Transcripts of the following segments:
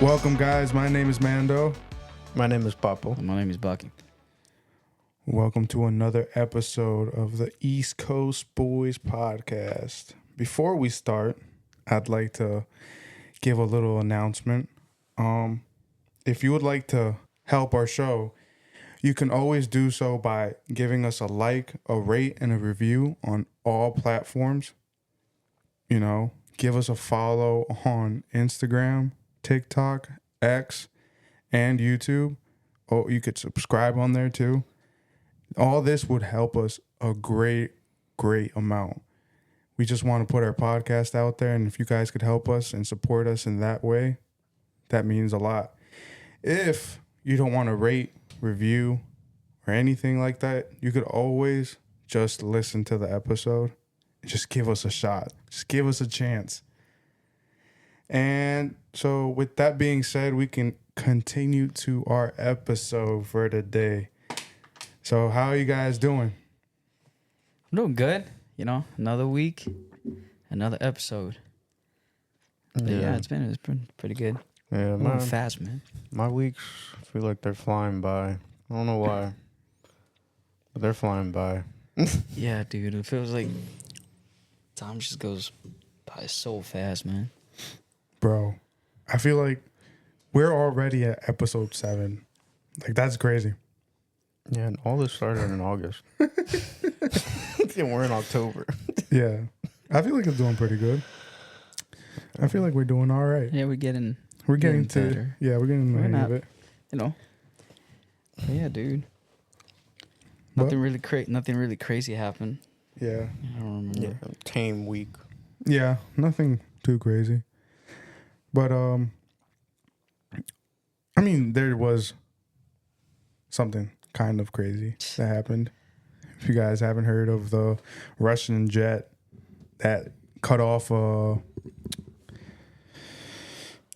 Welcome, guys. My name is Mando. My name is Papo. My name is Buki. Welcome to another episode of the East Coast Boyz podcast. Before we start, I'd like to give a little announcement. If you would like to help our show, you can always do so by giving us a like, a rate, and a review on all platforms. You know, give us a follow on Instagram, TikTok, X, and YouTube. Oh, you could subscribe on there too. All this would help us a great amount. We just want to put our podcast out there, and if you guys could help us and support us in that way, that means a lot. If you don't want to rate, review, or anything like that, you could always just listen to the episode. Just give us a shot. Just give us a chance. And so with that being said, we can continue to our episode for today. So how are you guys doing? I'm doing good. You know, another week, another episode. But yeah, it's been pretty good. Yeah, Moving fast, man. My weeks feel like they're flying by. I don't know why, but they're flying by. Yeah, dude. It feels like time just goes by so fast, man. Bro, I feel like we're already at episode 7. Like, that's crazy. Yeah, and all this started in August. And we're in October. Yeah. I feel like it's doing pretty good. I feel like we're doing all right. Yeah, we're getting We're getting to better. Yeah, we're getting the We're hang not- of it. You know. But yeah, dude. What? Nothing really crazy happened. Yeah. I don't remember. Yeah, tame week. Yeah, nothing too crazy. But I mean, there was something kind of crazy that happened. If you guys haven't heard of the Russian jet that cut off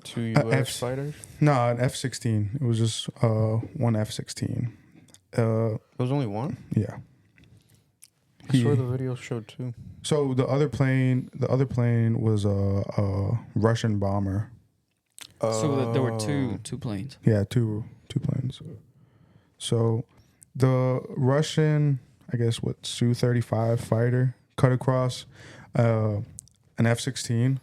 Two F- U.S. fighters. no, an F-16. It was just one F-16. There was only one. Yeah. I saw the video showed two. So the other plane was a Russian bomber. So there were two planes. Yeah, two planes. So the Russian, I guess, Su-35 fighter cut across an F-16.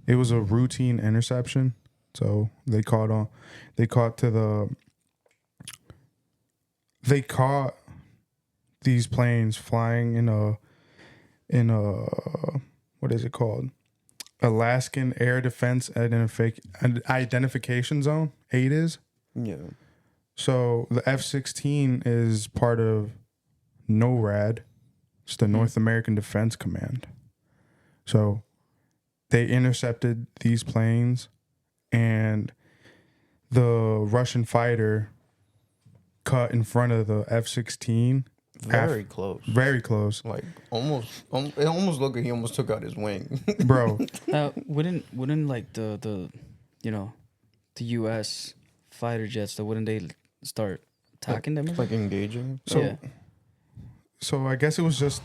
It was a routine interception. So they caught these planes flying in a what is it called? Alaskan Air Defense Identification Zone, ADIZ. Yeah. So the F-16 is part of NORAD. It's the North American Defense Command. So they intercepted these planes, and the Russian fighter cut in front of the F-16. Very close. Very close. Like almost. It almost looked like he almost took out his wing. Bro. Wouldn't like the the U.S. fighter jets, wouldn't they start attacking them? Like engaging. So I guess it was just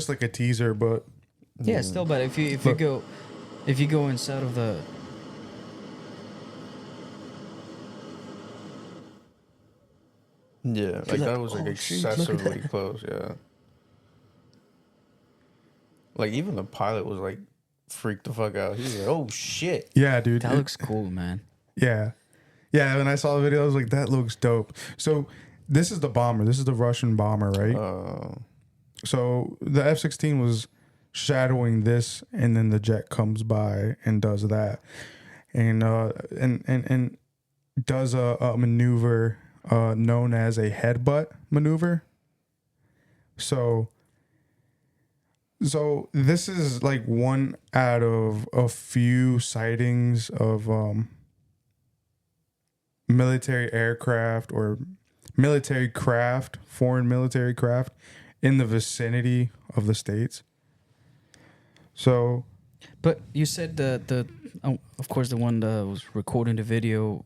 like a teaser, but Yeah, still, but if you go inside of the Yeah, like that was like oh, shit, look at excessively that. close. Yeah. Like even the pilot was like freaked the fuck out. He was like, "Oh shit!" yeah, dude. that looks cool, man. Yeah. When I saw the video, I was like, that looks dope. So this is the bomber. This is the Russian bomber, right? So the F-16 was shadowing this, and then the jet comes by and does that, and does a maneuver known as a headbutt maneuver. So this is like one out of a few sightings of military aircraft or military craft, foreign military craft in the vicinity of the States. So, But you said of course the one that was recording the video,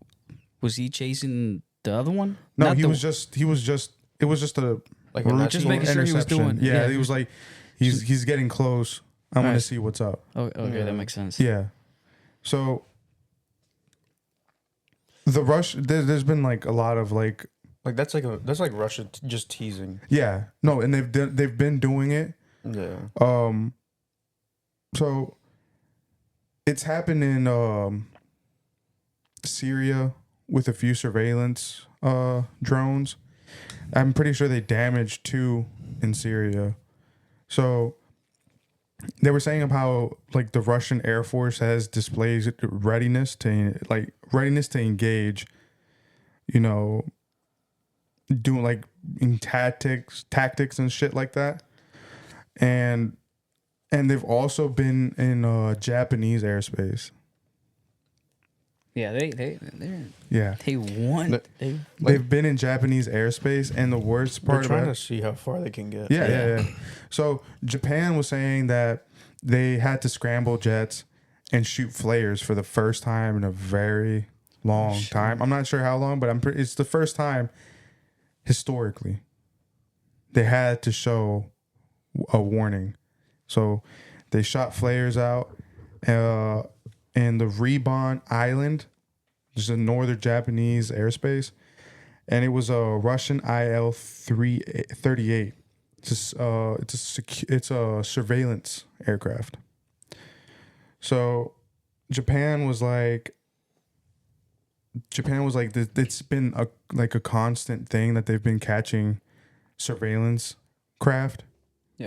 was he chasing the other one? no, Not it was just a Like routine just making sure he was interception. doing- Yeah, yeah. he was like, he's getting close. I want to Right. see what's up. Oh, okay, Yeah. that makes sense. Yeah. So There's been like a lot of like that's like Russia just teasing. yeah, no, and they've been doing it. Yeah. So it's happened in Syria with a few surveillance drones. I'm pretty sure they damaged 2 in Syria. So they were saying of how like the Russian Air Force has displayed readiness to engage, you know, doing like in tactics and shit like that. And they've also been in Japanese airspace. Yeah, they want They've been in Japanese airspace, and the worst part they're trying about to see how far they can get. yeah. So Japan was saying that they had to scramble jets and shoot flares for the first time in a very long time. I'm not sure how long, but it's the first time historically they had to show a warning. So they shot flares out in the Rebon Island, which is a northern Japanese airspace, and it was a Russian IL-38. It's a surveillance aircraft. So Japan was like it's been a constant thing that they've been catching surveillance craft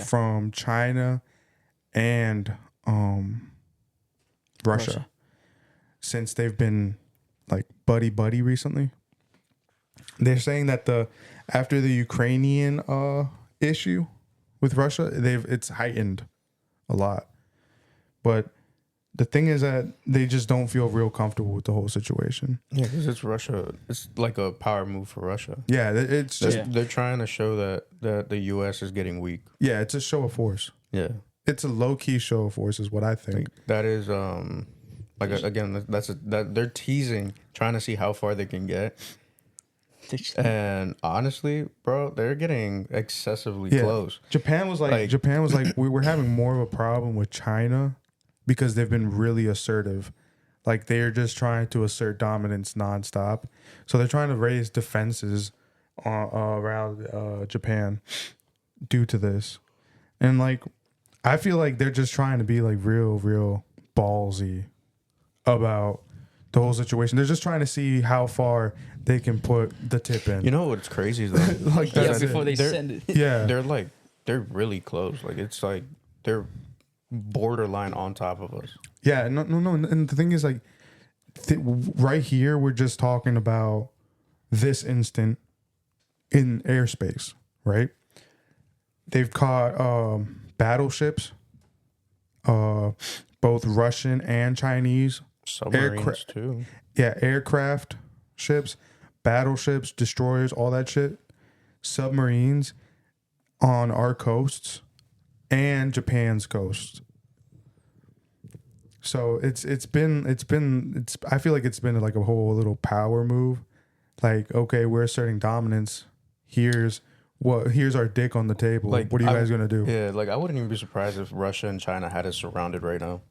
from China and Russia since they've been like buddy recently. They're saying that after the Ukrainian issue with Russia, it's heightened a lot. But the thing is that they just don't feel real comfortable with the whole situation. Yeah, because it's Russia. It's like a power move for Russia. Yeah, it's just they're trying to show that the U.S. is getting weak. Yeah, it's a show of force. Yeah, it's a low key show of force, is what I think. That is again, that they're teasing, trying to see how far they can get. And honestly, bro, they're getting excessively close. Japan was like we were having more of a problem with China because they've been really assertive. Like they're just trying to assert dominance nonstop. So they're trying to raise defenses around Japan due to this. And like I feel like they're just trying to be like real ballsy about the whole situation. They're just trying to see how far they can put the tip in. You know what's crazy though? Like before they send it. Yeah. They're really close. Like it's like they're borderline on top of us. Yeah, no. And the thing is like right here we're just talking about this instant in airspace, right? They've caught battleships, both Russian and Chinese. Submarines too. Yeah, aircraft, ships, battleships, destroyers, all that shit. Submarines on our coasts and Japan's coast. So it's I feel like it's been like a whole little power move. Like, okay, we're asserting dominance. Here's our dick on the table. Like, what are you guys gonna do? Yeah, like I wouldn't even be surprised if Russia and China had us surrounded right now.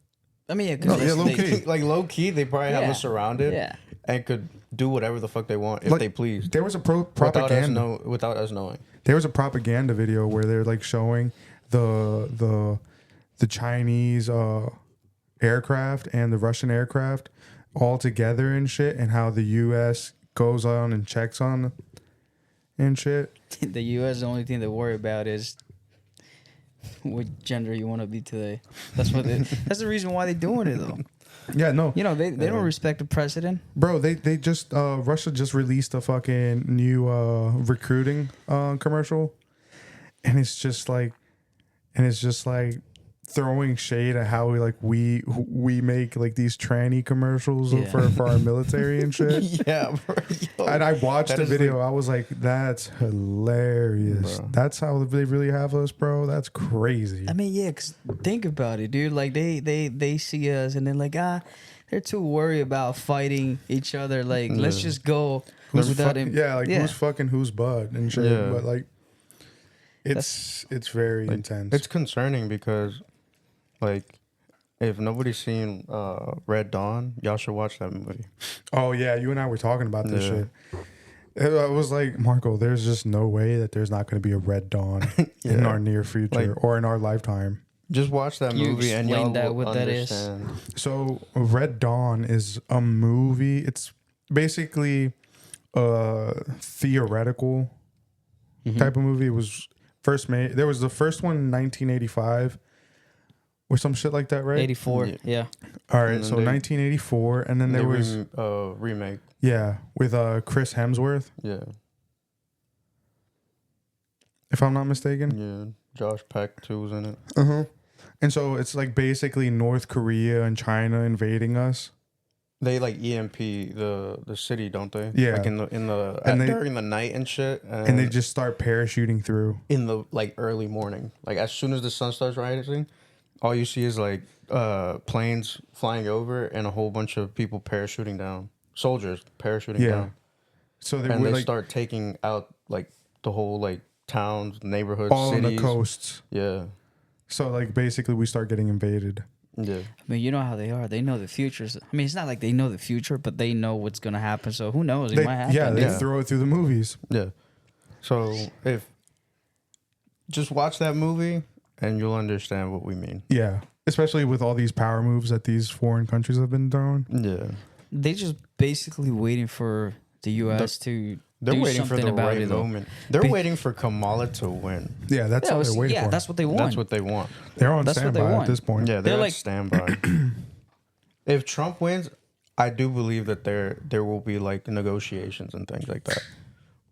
I mean, low key. Like low key, they probably have us surrounded. Yeah. And could do whatever the fuck they want if Like, they please. There was a propaganda without us knowing. There was a propaganda video where they're like showing the Chinese aircraft and the Russian aircraft all together and shit, and how the U.S. goes on and checks on and shit. The U.S. the only thing they worry about is what gender you want to be today. That's the reason why they're doing it though. Yeah, no. You know, they don't respect the president. Bro, they just Russia just released a fucking new recruiting commercial, and it's just like throwing shade at how we make like these tranny commercials for our military and shit. Yeah, bro. Yo, and I watched the video. I was like, that's hilarious. Bro. That's how they really have us, bro. That's crazy. I mean, yeah, because think about it, dude. Like they see us and they're like, they're too worried about fighting each other. Like, let's just go without him. Yeah, like who's fucking whose butt and shit. Yeah. But like, it's very intense. It's concerning because, like, If nobody's seen Red Dawn, y'all should watch that movie. Oh yeah, you and I were talking about this Yeah. shit. I was like, Marco, there's just no way that there's not going to be a Red Dawn in Yeah. our near future or in our lifetime. Just watch that You movie and explain y'all that will what that is? understand. So Red Dawn is a movie. It's basically a theoretical type of movie. It was first made. There was the first one in 1985 or some shit like that, right? 84. Yeah. All right, And so then 1984, and then there was remake. with Chris Hemsworth, Yeah, if I'm not mistaken. yeah. Josh Peck too was in it. And so it's like basically North Korea and China invading us. They like EMP the city, don't they? Yeah. Like during the night and shit. And they just start parachuting through. in the like early morning. Like as soon as the sun starts rising, all you see is like planes flying over and a whole bunch of people parachuting down. Soldiers parachuting down. So And would they start taking out like the whole like towns, neighborhoods, all on cities. the coasts. Yeah. So like basically we start getting invaded. Yeah. I mean, you know how they are. They know the futures. I mean, it's not like they know the future, but they know what's going to happen. So who knows? It might happen. They Yeah. throw it through the movies. Yeah. So if just watch that movie and you'll understand what we mean. Yeah. Especially with all these power moves that these foreign countries have been throwing. Yeah. They just basically waiting for the U.S. to They're do waiting for something the about right it, though. moment. They're waiting for Kamala to win. Yeah, that's what they're waiting for. that's what they want. That's what they want. They're on That's what they standby at want. this point. Yeah, They're they're like- like standby. If Trump wins, I do believe that there will be like negotiations and things like that.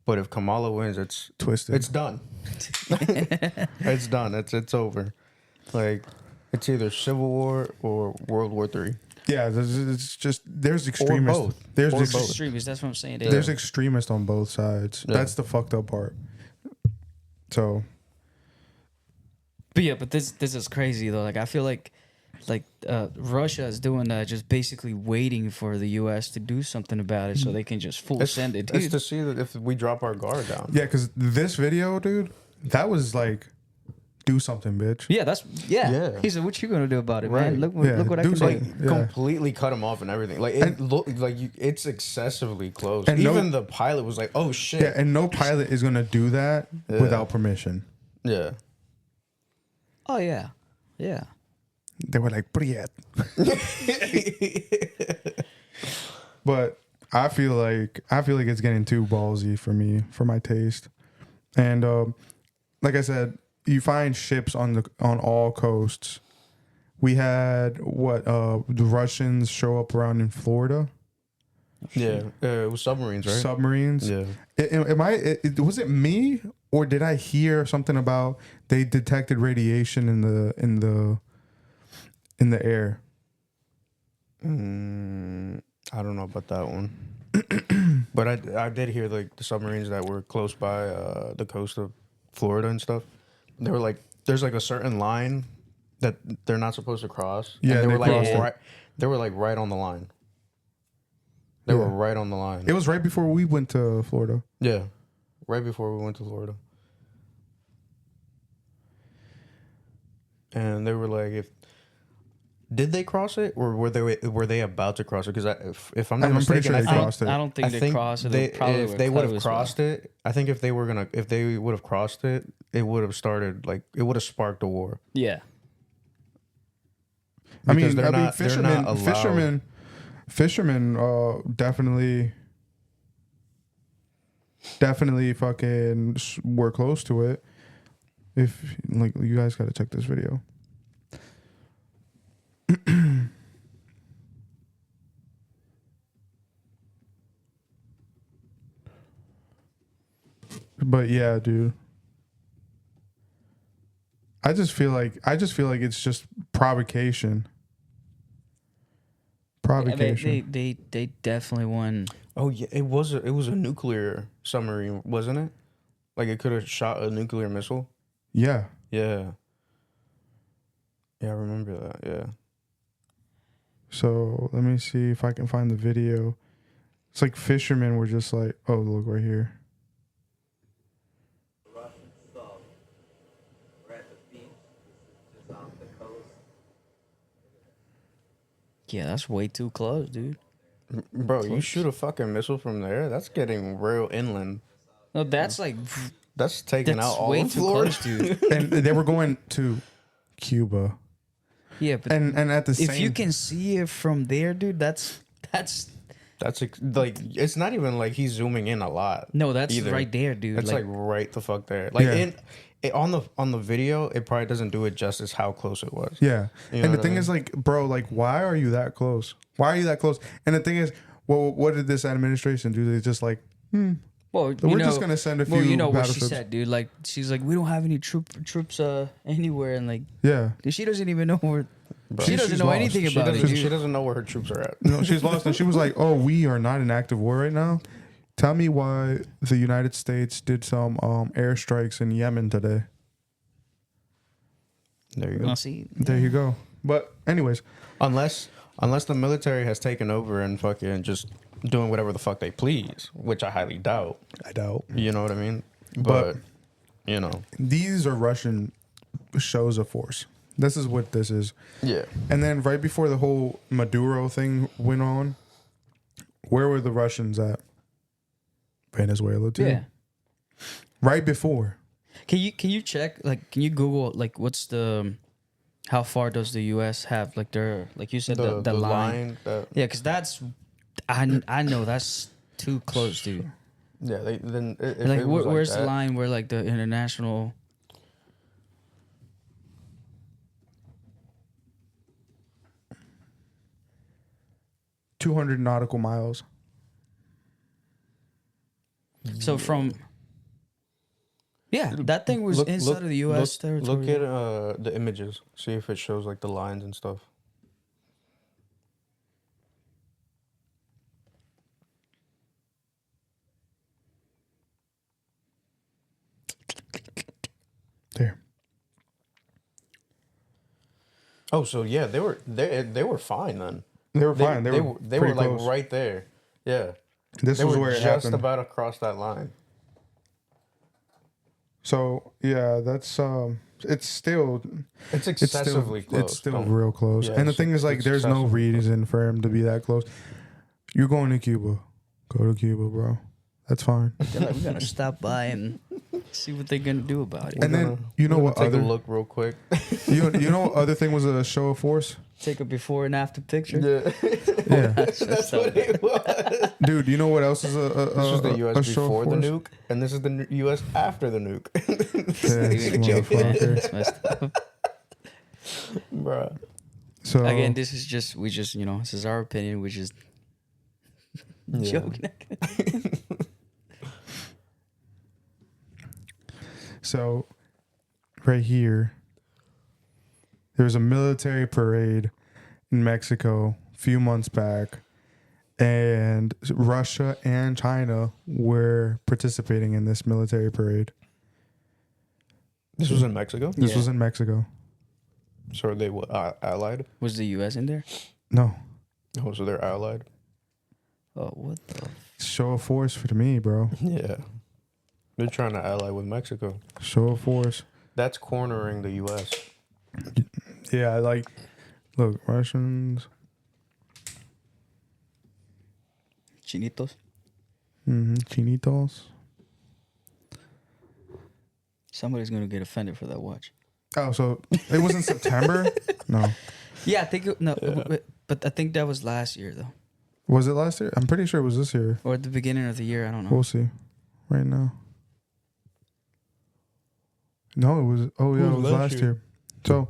But if Kamala wins, it's Twisted. It's done. It's done. It's over. Like it's either Civil War or World War III. Yeah, it's just there's extremists. both. There's Or ex- both. Extremists. That's what I'm saying. there's extremists on both sides. Yeah. That's the fucked up part. So But this is crazy though. Like I feel like Russia is doing that, just basically waiting for the U.S. to do something about it, so they can just full send it. It's Dude. to see that if we drop our guard down. yeah, because this video, dude, that was like, do something, bitch. Yeah. Yeah. He said, "What you gonna do about it, Right. man? Look, Yeah, look what I do can something. do." Like Yeah. completely cut him off and everything. Like it looked like it's excessively close. And no- Even the pilot was like, "Oh shit!" Yeah, and no pilot is gonna do that without permission. Yeah. Oh yeah, yeah. They were like, "Привет." But I feel like it's getting too ballsy for me, for my taste. And like I said, you find ships on all coasts. We had the Russians show up around in Florida. Yeah. It was submarines, right? Submarines. Yeah. Was it me or did I hear something about they detected radiation in the air? I don't know about that one. But I did hear like the submarines that were close by the coast of Florida and stuff. They were like, there's like a certain line that they're not supposed to cross. Yeah, and they they were like crossed it. right. They were like right on the line. They were right on the line. It was right before we went to Florida. Yeah, right before we went to Florida. And they were like, did they cross it or were they about to cross it? Because if I'm not I'm pretty mistaken, sure they crossed it. I don't think they crossed it. if they would have close, crossed it, I think if they would have crossed it, it would have started like it would have sparked a war. Yeah. Because they're not allowed. Fishermen definitely fucking were close to it. If like you guys got to check this video. But yeah, dude. I just feel like it's just provocation. Provocation. They definitely won. Oh yeah, it was a nuclear submarine, wasn't it? Like it could have shot a nuclear missile. Yeah. Yeah. Yeah, I remember that. Yeah. So let me see if I can find the video. It's like fishermen were just like, oh, look right here. Russian sub. We're at the beach. This is just off the coast. Yeah, that's way too close, dude. Bro, you Close. shoot a fucking missile from there, that's getting real inland. No, that's like That's taking that's out all way of too Florida. close, dude. And they were going to Cuba. Yeah, but And at the same if you can see it from there, dude, that's That's like it's not even like he's zooming in a lot. no, that's either. right there, dude. It's like right the fuck there. Like Yeah. on the video, it probably doesn't do it justice how close it was. Yeah. You know And the what I thing mean? is, like, bro, like, why are you that close? Why are you that close? And the thing is, well, what did this administration do? They just like, well, we're just gonna send a few Well, you know what she battleships. said, dude. Like she's like, we don't have any troops anywhere, and like Yeah. she doesn't even know where. Bro, She doesn't she's know lost. anything She about it, doesn't, dude. she doesn't know where her troops are at. No, she's lost, and she was like, "Oh, we are not in active war right now. Tell me why the United States did some airstrikes in Yemen today." There you go. Well, see, There you go. But anyways, Unless the military has taken over and fucking just doing whatever the fuck they please, which I highly doubt. I doubt You know what I mean? But- But you know, these are Russian shows of force. This is what this is. yeah. And then right before the whole Maduro thing went on, where were the Russians at? Venezuela too. yeah. Right before. Can you check? Like, can you Google like what's the how far does the U.S. have like their like you said the line? that, Yeah, because that's I know that's too close, dude. yeah. Then if Like, it was where's the that, line where like the international? 200 nautical miles. So from yeah, that thing was inside of the U.S. territory. Look at the images. See if it shows like the lines and stuff. There. Oh, so yeah, they were fine then. They were fine. They were pretty like close. right there. Yeah, This they was were where it just happened. about to cross that line. So yeah, that's it's still It's it's excessively still close. it's still Don't- real close. Yeah, and the it's- thing is, like, it's there's no excessively reason for him to be that close. You're going to Cuba. Go to Cuba, bro. That's fine. They're like, we're gonna stop by and see what they're gonna do about it. And then you know We're what gonna take other a look real quick. you know what other thing was a show of force? Take a before and after picture. Yeah, Yeah, that's what it was. dude. You know what else is This was the U.S. a show before of the force? nuke, and this is the U.S. after the nuke, This motherfucker. That's messed up. bruh. So Again, this is just we just this is our opinion. We just joking. So, right here, there was a military parade in Mexico a few months back, and Russia and China were participating in this military parade. This was in Mexico. This Yeah. was in Mexico. So are they what, allied? Was the U.S. in there? No, Oh, so they're allied. Oh, what the? show of force for me, bro. Yeah, they're trying to ally with Mexico. Show of force. That's cornering the U.S. Yeah, like, look, Russians. Chinitos. Chinitos. Somebody's gonna get offended for that watch. Oh, so it was in September? No. Yeah, I think but I think that was last year though, Was it last year? I'm pretty sure it was this year. or at the beginning of the year. I don't know. We'll see. Right now. No, it was. Oh yeah, it was last year. So,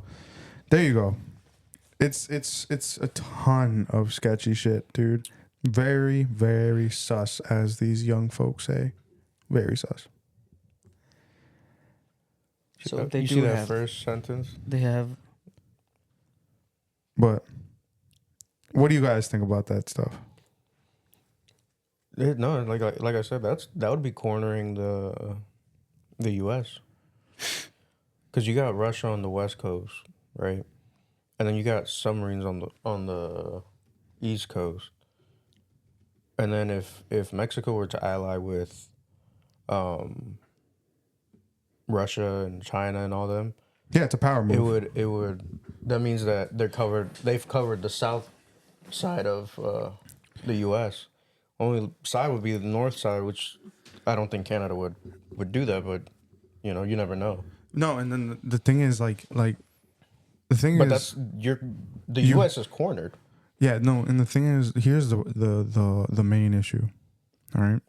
there you go. It's a ton of sketchy shit, dude. Very, very sus, as these young folks say. Very sus. So they you do see that have. first sentence? They have. But what do you guys think about that stuff? No, like I said, that would be cornering the U.S. Because you got Russia on the west coast, right, and then you got submarines on the east coast, and then if Mexico were to ally with, Russia and China and all them, Yeah, it's a power move. it would that means that they've covered the side of the U.S. Only side would be the north side, which I don't think Canada would do that. But you know, you never know. No, and then the thing is like the thing But is the U.S. is cornered. yeah, no, and the thing is here's the main issue. All right.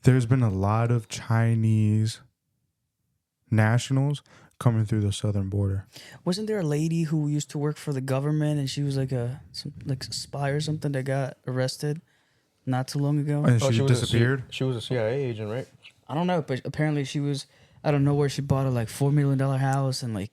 There's been a lot of Chinese nationals coming through the southern border. Wasn't there a lady who used to work for the government and she was like a spy or something that got arrested not too long ago? And she disappeared? She was a CIA agent, right? I don't know, but apparently she was. I don't know where she bought a like $4 million house and like,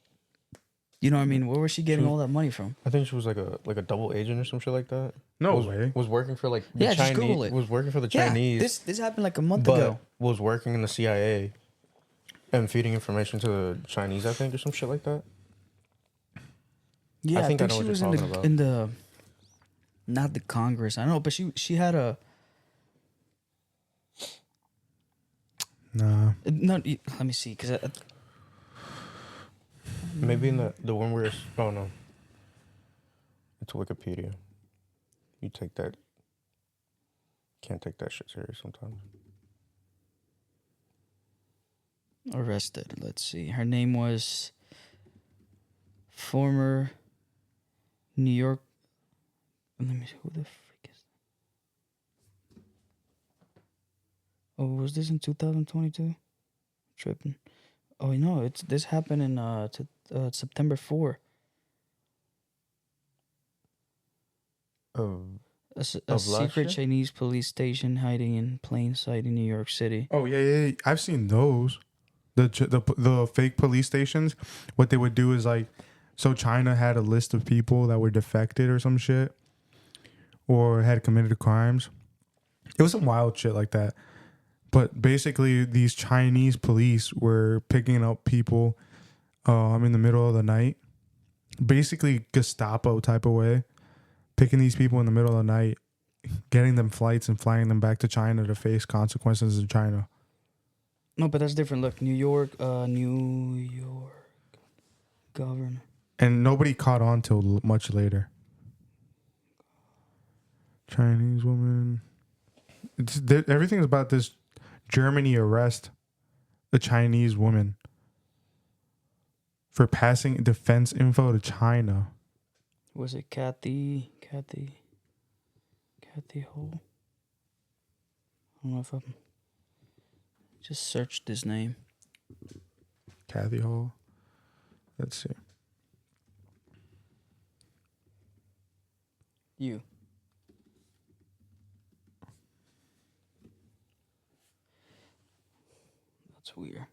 you know what I mean? Where was she getting all that money from? I think she was like a double agent or some shit like that. No was, way. Was working for like the Yeah, just Chinese. Google it. Was working for the Chinese. Yeah, this happened like a month but ago. Was working in the CIA and feeding information to the Chinese, I think, or some shit like that. Yeah, I think I know she what was you're in talking about. in the not the Congress. I don't know, but she had a Nah. no. Let me see, because Maybe in the one where oh no, it's Wikipedia. You take that. Can't take that shit serious sometimes. arrested. Let's see. Her name was former New York. Let me see. Who the frick is that? Oh, was this in 2022? Tripping. Oh no, this happened in September 4. A Of last secret year? Chinese police station hiding in plain sight in New York City. Oh yeah. I've seen those. The fake police stations. What they would do is like, so China had a list of people that were defected or some shit, or had committed crimes. It was some wild shit like that. But basically, these Chinese police were picking up people in the middle of the night, basically Gestapo type of way, picking these people in the middle of the night, getting them flights and flying them back to China to face consequences in China. No, but that's different. Look, New York governor. And nobody caught on till much later. Chinese woman. Everything's about this Germany arrest a Chinese woman for passing defense info to China. Was it Kathy Hole? I don't know if I'm just searched his name. Kathy Hall. Let's see. You. That's weird.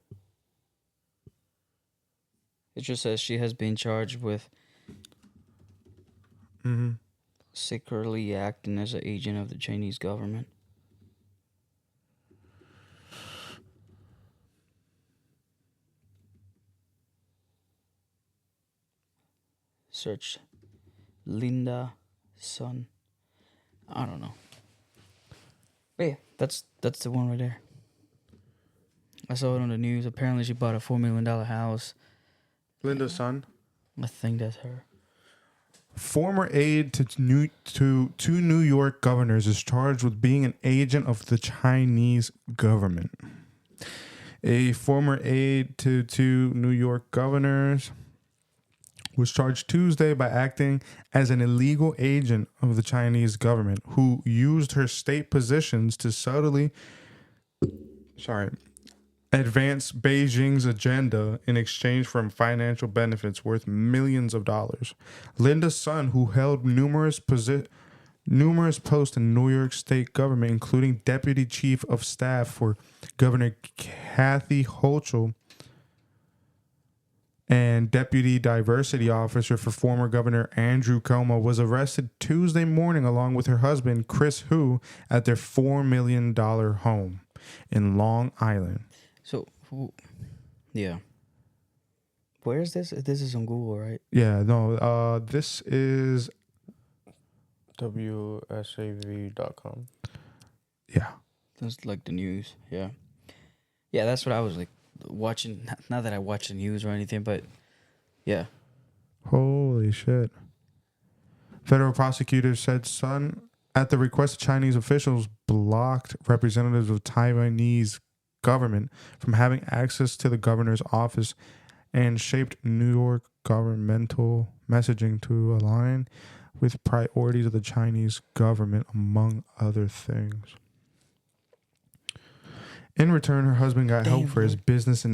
It just says she has been charged with secretly acting as an agent of the Chinese government. Search Linda Sun. I don't know. But yeah, that's the one right there. I saw it on the news. Apparently, she bought a $4 million house. Linda's son. I think that's her. Former aide to two New York governors is charged with being an agent of the Chinese government. A former aide to two New York governors was charged Tuesday by acting as an illegal agent of the Chinese government who used her state positions to subtly advance Beijing's agenda in exchange for financial benefits worth millions of dollars. Linda's son, who held numerous posts in New York state government, including deputy chief of staff for Governor Kathy Hochul and deputy diversity officer for former Governor Andrew Cuomo, was arrested Tuesday morning along with her husband, Chris Hu, at their $4 million home in Long Island. So, yeah. Where is this? This is on Google, right? Yeah, no, this is WSAV.com. Yeah. That's like the news. Yeah. Yeah, that's what I was like watching. Not that I watch the news or anything, but yeah. Holy shit. Federal prosecutors said Sun, at the request of Chinese officials, blocked representatives of Taiwanese government from having access to the governor's office and shaped New York governmental messaging to align with priorities of the Chinese government, among other things. In return, her husband got help for his business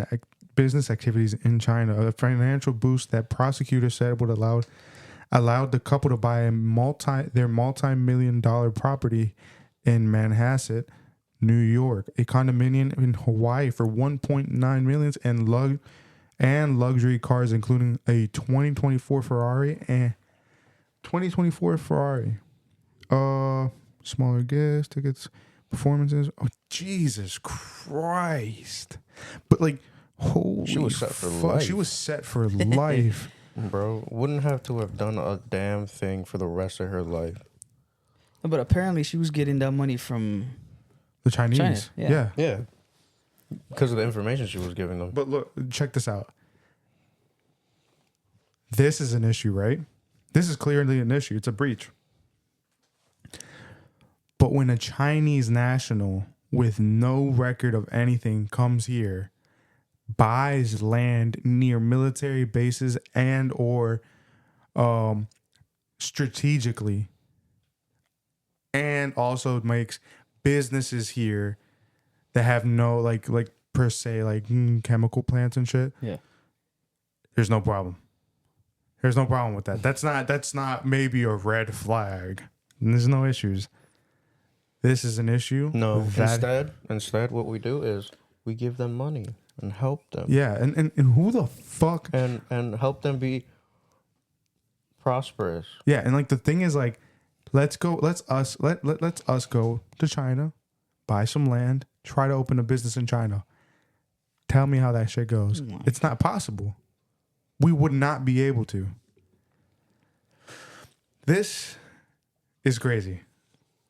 activities in China, a financial boost that prosecutors said would allowed the couple to buy their multi-million-dollar property in Manhasset, New York, a condominium in Hawaii for $1.9 million, and luxury cars, including a 2024 Ferrari. Smaller gifts, tickets, performances. Oh, Jesus Christ! But like, holy, She was set for life. She was set for life. Bro, wouldn't have to have done a damn thing for the rest of her life. But apparently she was getting that money from The Chinese. China, yeah. Yeah. Because of the information she was giving them. But look, check this out. This is an issue, right? This is clearly an issue. It's a breach. But when a Chinese national with no record of anything comes here, buys land near military bases and or strategically, and also makes businesses here that have no like per se like chemical plants and shit. Yeah. There's no problem. There's no problem with that. That's not maybe a red flag. There's no issues. This is an issue. No. Instead, what we do is we give them money and help them. Yeah, and who the fuck and help them be prosperous. Yeah, and like the thing is like let's us go to China, buy some land, try to open a business in China. Tell me how that shit goes. It's not possible. We would not be able to. This is crazy.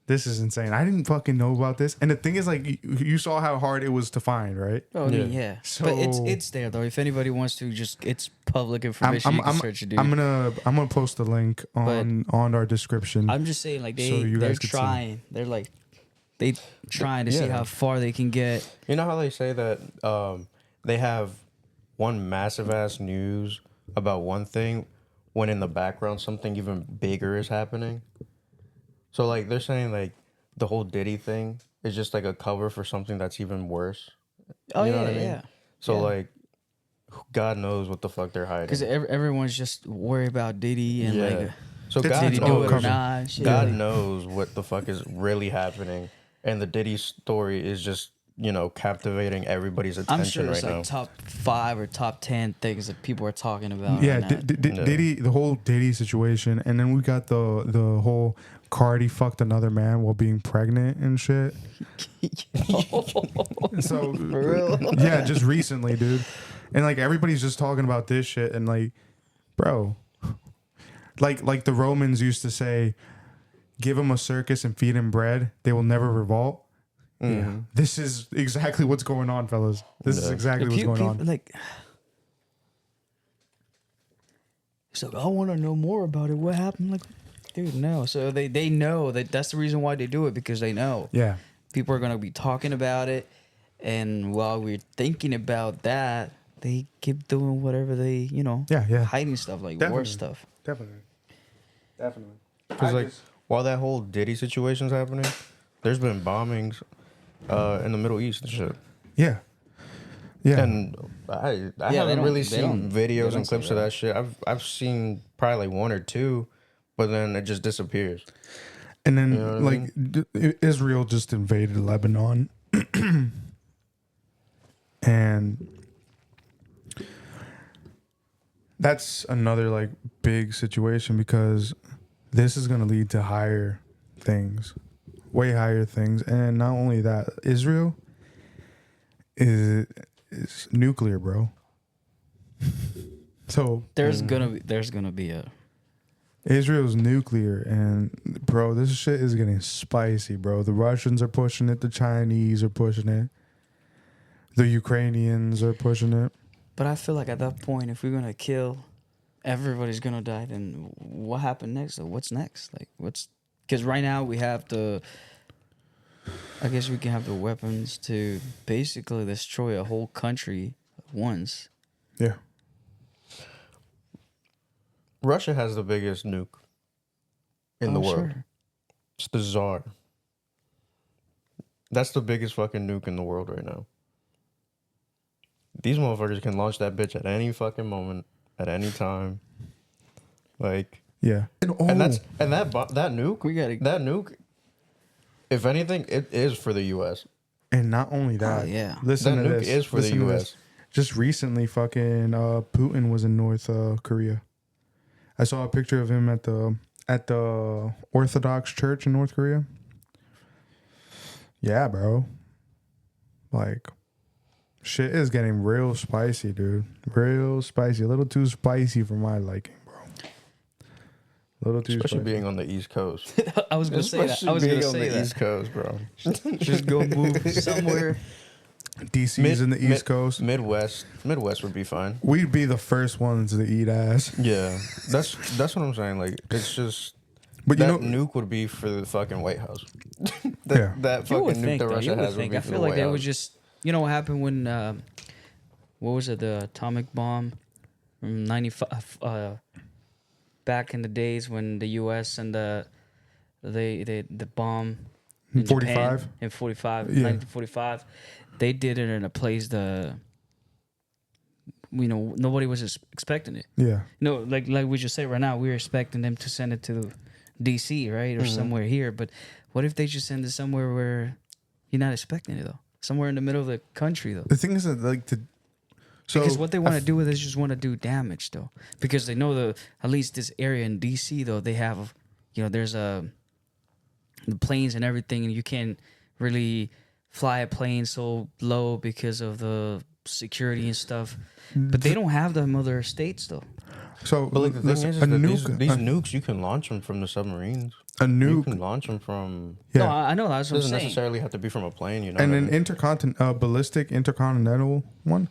This is insane. I didn't fucking know about this. And the thing is, like, you saw how hard it was to find, right? Oh, I mean, yeah. So, but it's there though. If anybody wants to, it's public information. You can search it, dude. I'm gonna post the link on our description. I'm just saying, like so they're trying. They're like they trying to see how far they can get. You know how they say that they have one massive ass news about one thing when in the background something even bigger is happening. So, like, they're saying, like, the whole Diddy thing is just, like, a cover for something that's even worse. Oh, you know yeah, what I mean? yeah. So, like, God knows what the fuck they're hiding. Because everyone's just worried about Diddy and, like, so did God he do it or not? Shit. God knows what the fuck is really happening. And the Diddy story is just, you know, captivating everybody's attention I'm sure it's right like now. top 5 or top 10 things that people are talking about. Yeah, right Diddy, the whole Diddy situation, and then we got the whole Cardi fucked another man while being pregnant and shit. So For real? Yeah, just recently, dude. And like everybody's just talking about this shit, and like, bro, like the Romans used to say, give them a circus and feed them bread, they will never revolt. Yeah, this is exactly what's going on, fellas. This is exactly what's going on. Like, so I want to know more about it. What happened? Like, dude, no. So they know that's the reason why they do it, because they know. Yeah. People are gonna be talking about it, and while we're thinking about that, they keep doing whatever they, hiding stuff, like war stuff. Definitely. Because while that whole Diddy situation's happening, there's been bombings in the Middle East and shit. Yeah. Yeah. And I haven't really seen videos and clips of that shit. I've seen probably like one or two, but then it just disappears. And then Israel just invaded Lebanon. And that's another like big situation, because this is going to lead to higher things, way higher things. And not only that, Israel is nuclear, bro. So There's gonna be a Israel's nuclear, and bro, this shit is getting spicy, bro. The Russians are pushing it, the Chinese are pushing it, the Ukrainians are pushing it. But I feel like at that point, if we're gonna kill everybody's gonna die, then what happened next? Or what's next? Like, what's because right now we have the. I guess we can have the weapons to basically destroy a whole country at once. Yeah. Russia has the biggest nuke in the world. Sure. It's the Tsar. That's the biggest fucking nuke in the world right now. These motherfuckers can launch that bitch at any fucking moment, at any time. Like, Yeah. and that nuke, We gotta. that nuke. If anything, it is for the U.S. And not only that, yeah. listen That to nuke this. is for the Listen to U.S. this. Just recently, fucking Putin was in North Korea. I saw a picture of him at the Orthodox Church in North Korea. Yeah, bro. Like, shit is getting real spicy, dude. Real spicy. A little too spicy for my liking, bro. A little too Especially spicy. being on the East Coast. I was gonna say that. I was being gonna on say the that. East Coast, bro. Just go move somewhere. DC's in the East Coast. Midwest would be fine. We'd be the first ones to eat ass. Yeah, that's what I'm saying. Like, it's just But you that know, nuke would be for the fucking White House. Yeah. That You fucking would nuke think, that though. Russia You would has would think. be I for feel the like White that House. was just. You know what happened when? What was it? The atomic bomb from '95. Back in the days when the U.S. and the bomb in 45? Japan in 45, Yeah. 1945, they did it in a place nobody was expecting it. yeah. No, like we just say right now, we were expecting them to send it to D.C. right or somewhere here, but what if they just send it somewhere where you're not expecting it though? Somewhere in the middle of the country though. The thing is that, like, Because what they want to do with it is just want to do damage, though. Because they know at least this area in D.C., though, they have, there's the planes and everything, and you can't really fly a plane so low because of the security and stuff. But they don't have them other states, though. So, But like the thing listen, is a that nuke, these nukes you can launch them from the submarines. a You nuke, can launch them from. No, yeah, I know that's It what I'm doesn't saying. necessarily have to be from a plane, you know. and what I an mean? ballistic intercontinental one.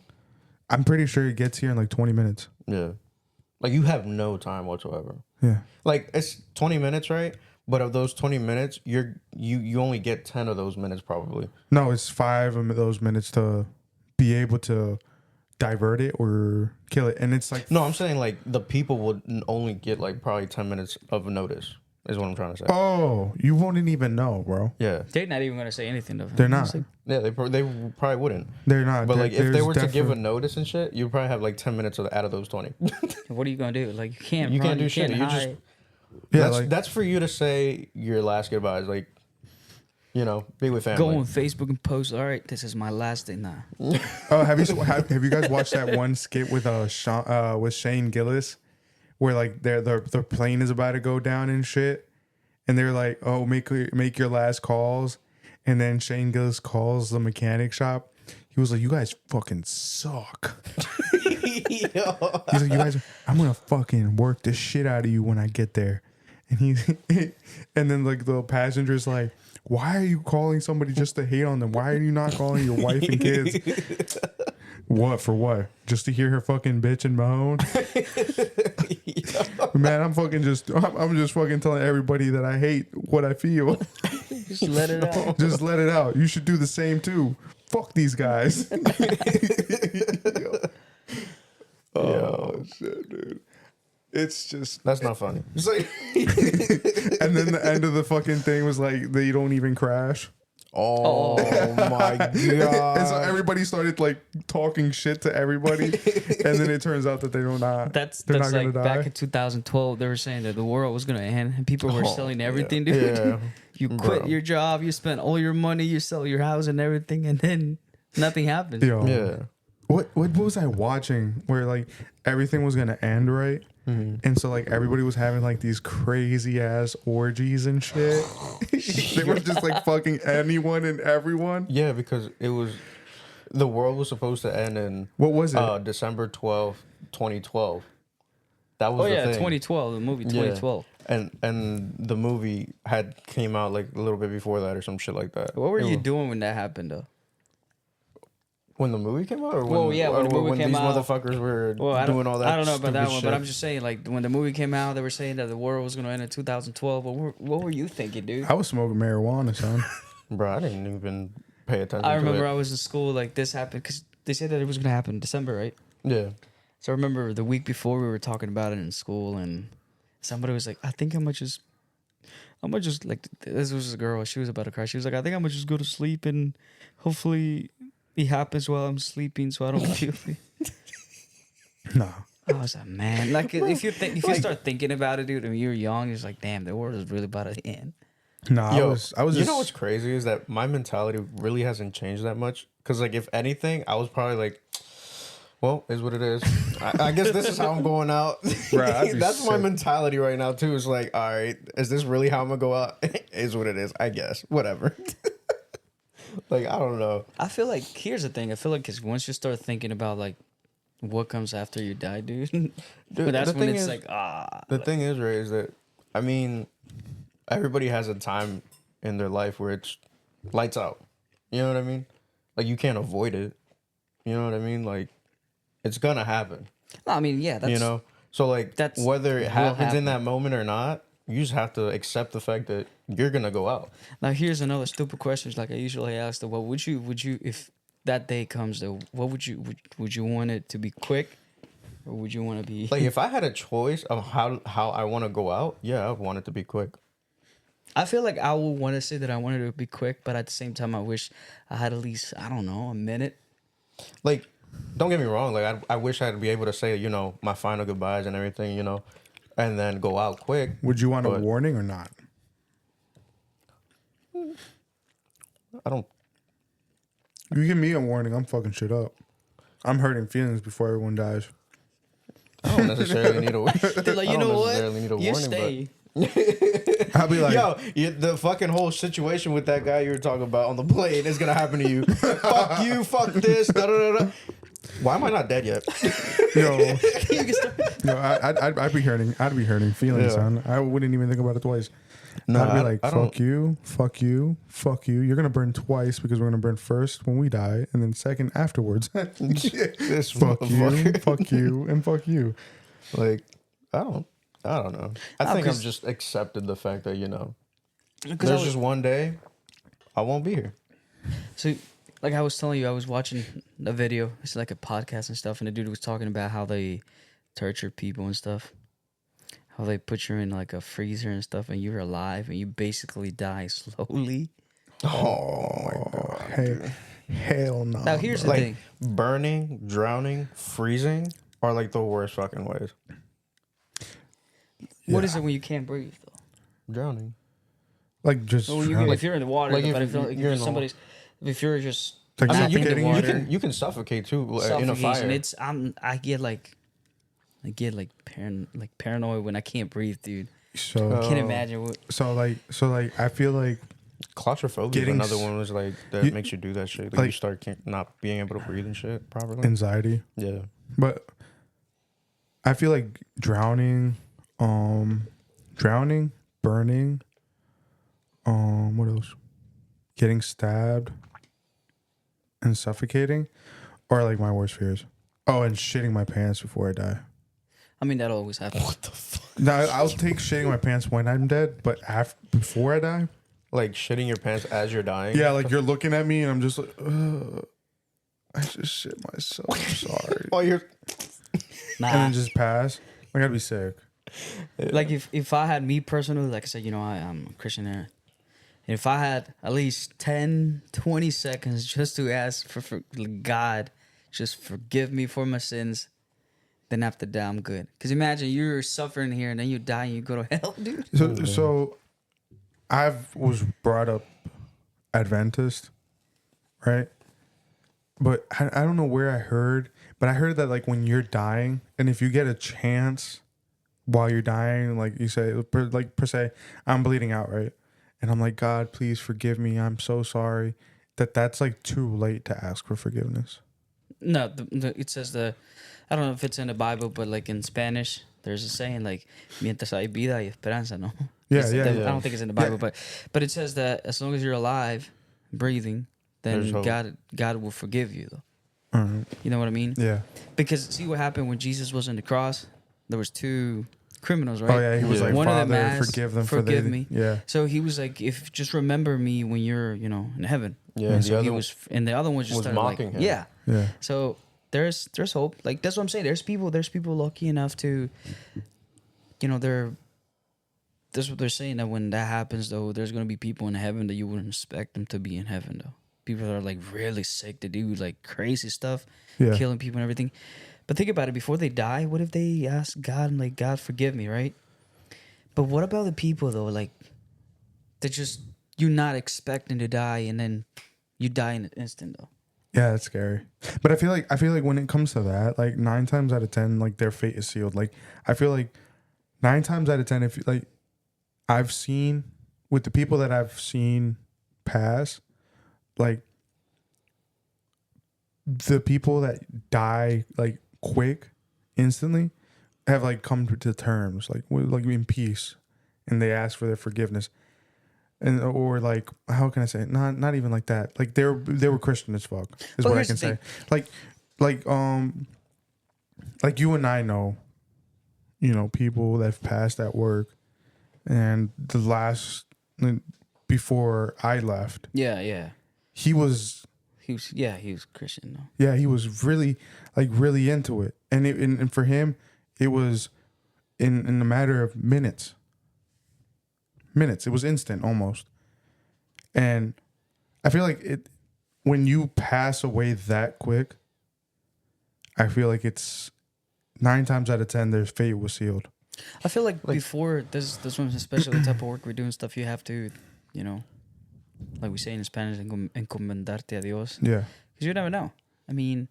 I'm pretty sure it gets here in like 20 minutes. Yeah, like you have no time whatsoever. Yeah, Like it's 20 minutes, right? But of those 20 minutes, you only get 10 of those minutes probably. no, it's 5 of those minutes to be able to divert it or kill it, and it's like No, I'm saying like the people would only get like probably 10 minutes of notice. Is what I'm trying to say. oh, you wouldn't even know, bro. Yeah, They're not even going to say anything to them. They're not. It's like, yeah, they probably wouldn't. They're not. But like if they There's were to give a definitely- notice and shit, you probably have like 10 minutes out of those 20. what are you going to do? Like, you can't You run, can't do you shit. can't You just- hide. yeah, That's for you to say your last goodbyes, like, be with family. Go on Facebook and post, all right, this is my last day now. Oh, have you guys watched that one skit with with Shane Gillis, where like their plane is about to go down and shit, and they're like, oh, make your last calls, and then Shane Gillis calls the mechanic shop. He was like, you guys fucking suck. He's like, you guys, I'm gonna fucking work the shit out of you when I get there, and and then like the passenger's like, why are you calling somebody just to hate on them? Why are you not calling your wife and kids? What for what? Just to hear her fucking bitch and moan? Man, I'm just fucking telling everybody that I hate what I feel. Just let it out. Just let it out. You should do the same too. Fuck these guys. Oh shit, dude. It's just That's not funny. it's like and then the end of the fucking thing was like they don't even crash. Oh my god! And so everybody started like talking shit to everybody, and then it turns out that they're not. That's they're not like gonna back die. in 2012. They were saying that the world was gonna end, and people were selling everything, dude. Yeah, You quit bro. your job, you spent all your money, you sell your house and everything, and then nothing happens. Yo, Yeah. what was I watching where like everything was gonna end right, and so like everybody was having like these crazy ass orgies and shit. They were just like fucking anyone and everyone. Yeah, because the world was supposed to end in What was it? December 12th, 2012. That was Oh the yeah, thing. 2012, the movie Yeah. 2012. And the movie came out like a little bit before that or some shit like that. What were It you was- doing when that happened though? When the movie came out, or when, Well, yeah, when the movie came these out. motherfuckers were Well, doing all that. I don't know about that one, shit. but I'm just saying, like, when the movie came out, they were saying that the world was going to end in 2012. What were you thinking, dude? I was smoking marijuana, son. Bro, I didn't even pay attention. I remember to I was in school, like, this happened, because they said that it was going to happen in December, right? Yeah. So I remember the week before we were talking about it in school, and somebody was like, I think I'm gonna just, like, this was a girl, she was about to cry. She was like, I think I'm gonna just go to sleep, and hopefully it happens while I'm sleeping, so I don't feel it. No. I was like, man, like, if you start thinking about it, dude, and you're young, it's like, damn, the world is really about to end. No, Yo, I was you just, know what's crazy is that my mentality really hasn't changed that much. Because, like, if anything, I was probably like, well, is what it is. I guess this is how I'm going out. Right, That's my sick. mentality right now, too. It's like, all right, is this really how I'm going to go out? Is what it is, I guess. Whatever. Like, I don't know. I feel like, here's the thing, I feel like, because once you start thinking about, like, what comes after you die, dude, but that's the when thing it's is- like, The thing is, Ray, is that, I mean, everybody has a time in their life where it's lights out. You know what I mean? Like, you can't avoid it. You know what I mean? Like, it's going to happen. no, I mean, yeah, that's, You know? So, like, that's- whether it will happens happen. in that moment or not, you just have to accept the fact that you're going to go out. Now here's another stupid question. Like I usually ask, though, what would you if that day comes, though, what would you want it to be quick, or would you want to be? Like, if I had a choice of how I want to go out, yeah, I want it to be quick. I feel like I would want to say that I wanted it to be quick, but at the same time, I wish I had at least, I don't know, a minute. Like, don't get me wrong. Like, I wish I'd be able to say, you know, my final goodbyes and everything, you know, and then go out quick. would you want a But- warning or not? I don't. You give me a warning, I'm fucking shit up. I'm hurting feelings before everyone dies. I don't necessarily need a warning. They're like, I you don't know what? necessarily need a You warning, stay. I'll be like, Yo, the fucking whole situation with that guy you were talking about on the plane is gonna happen to you. Fuck you, fuck this. Da, da, da, da. Why am I not dead yet? yo, You can start- yo, I'd be hurting feelings, Yeah. son. I wouldn't even think about it twice. No, I'd be I- like, I don't- fuck you, fuck you, fuck you. You're gonna burn twice because we're gonna burn first when we die, and then second afterwards. This fuck you, motherfucker. fuck you, and fuck you. Like, I don't know. I think I've 'cause- just accepted the fact that, you know, 'cause I there's was- just one day I won't be here. So, like I was telling you, I was watching a video. It's like a podcast and stuff, and the dude was talking about how they torture people and stuff. How they put you in like a freezer and stuff, and you're alive, and you basically die slowly. Oh my god. Hell no. Now, here's the Like, thing. burning, drowning, freezing are like the worst fucking ways. What is it when you can't breathe, though? Drowning. like just Well, you, drown- if you're in the water, like but if if you're in the somebody's, if you're just Like, not I mean, in the suffocating, water, you can suffocate too in a suffocation. fire. I get like paranoid when I can't breathe, dude. so I can't imagine what. so like I feel like Claustrophobia is Getting another s- one was like that you- makes you do that shit. Like, like- you start not being able to breathe and shit properly. anxiety, Yeah. but I feel like drowning, burning, what else? Getting stabbed and suffocating are like my worst fears. Oh, and shitting my pants before I die. I mean, that always happens. What the fuck? Now I'll take shitting my pants when I'm dead, but before I die, Like shitting your pants as you're dying. yeah, like you're looking at me and I'm just like, ugh, I just shit myself. I'm sorry, While you're Nah. and then just pass. I gotta be sick. Like if I had me personally, like I said, you know, I'm a Christian there. And if I had at least 10, 20 seconds just to ask for God, just forgive me for my sins, then after that, I'm good. Because imagine you're suffering here and then you die and you go to hell, dude. So I was brought up Adventist, right? But I don't know where I heard, but I heard that like when you're dying, and if you get a chance while you're dying, like you say, per se, I'm bleeding out, right? And I'm like, God, please forgive me. I'm so sorry. That's like too late to ask for forgiveness. No, it says I don't know if it's in the Bible, but like in Spanish, there's a saying like, mientras hay vida y esperanza, no? Yeah, yeah, I yeah. don't think it's in the Bible, but it says that as long as you're alive, breathing, There's then hope. God will forgive you, though. You know what I mean? Yeah. Because see what happened when Jesus was on the cross? There was two criminals, right? Oh yeah, he was like, One of them Father, asked, forgive them forgive for me. Yeah. So he was like, if just remember me when you're, in heaven. Yeah, And and so the he other was, and the other one just was started mocking like, him. yeah. Yeah. So there's hope. Like that's what I'm saying. There's people lucky enough to, that's what they're saying, that when that happens though, there's gonna be people in heaven that you wouldn't expect them to be in heaven though. People that are like really sick, to do like crazy stuff, Yeah. killing people and everything. But think about it, before they die, what if they ask God and like, God forgive me, right? But what about the people though, like that just you're not expecting to die and then you die in an instant though. Yeah, that's scary. But I feel like when it comes to that, like 9 times out of 10, like their fate is sealed. Like I feel like 9 times out of 10, if like I've seen with the people that I've seen pass, like the people that die like quick, instantly, have like come to terms like in peace, and they ask for their forgiveness, and or like how can I say it? Not even like that. Like they were Christian as fuck is But what I here's can the say. thing. Like you and I know, people that have passed at work, and the last before I left, Yeah. he was He was Christian though. yeah, he was really really into it, and for him, it was in a matter of minutes. It was instant almost, and I feel like it when you pass away that quick. I feel like it's 9 times out of 10 their fate was sealed. I feel like before this one, especially the type of work we're doing, stuff you have to, like we say in Spanish, encomendarte a Dios. Yeah, Because you never know. I mean,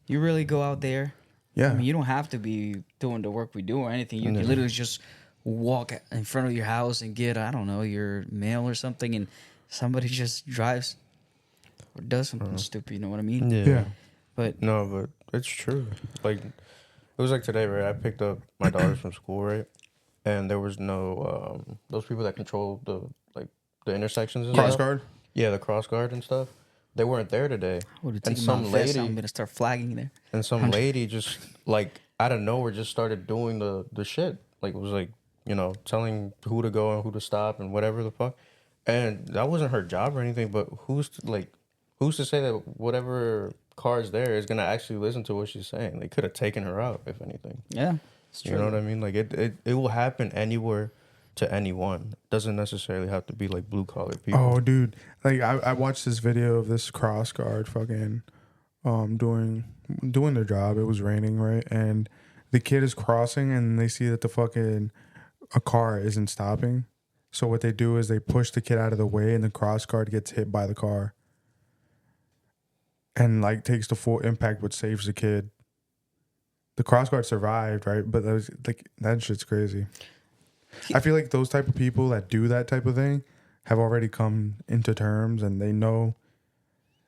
you really go out there. yeah. I mean, you don't have to be doing the work we do or anything. You can literally just walk in front of your house and get, I don't know, your mail or something, and somebody just drives or does something stupid. You know what I mean? Yeah. But No, but it's true. Like it was like today, right? I picked up my daughters from school, right? And there was no those people that control the intersections and Cross stuff. guard. Yeah, the cross guard and stuff. They weren't there today. I would have And taken some my vest. lady I'm gonna start flagging there. and some lady just like out of nowhere just started doing the shit. Like it was like, telling who to go and who to stop and whatever the fuck. And that wasn't her job or anything, but who's to say that whatever car's there is gonna actually listen to what she's saying? They could have taken her out, if anything. Yeah, it's true. You know what I mean? Like it will happen anywhere to anyone. It doesn't necessarily have to be like blue collar people. Oh, dude! Like I watched this video of this cross guard fucking doing their job. It was raining, right? And the kid is crossing, and they see that a car isn't stopping. So what they do is they push the kid out of the way, and the cross guard gets hit by the car, and like takes the full impact, which saves the kid. The cross guard survived, right? But that was like that shit's crazy. I feel like those type of people that do that type of thing have already come into terms, and they know.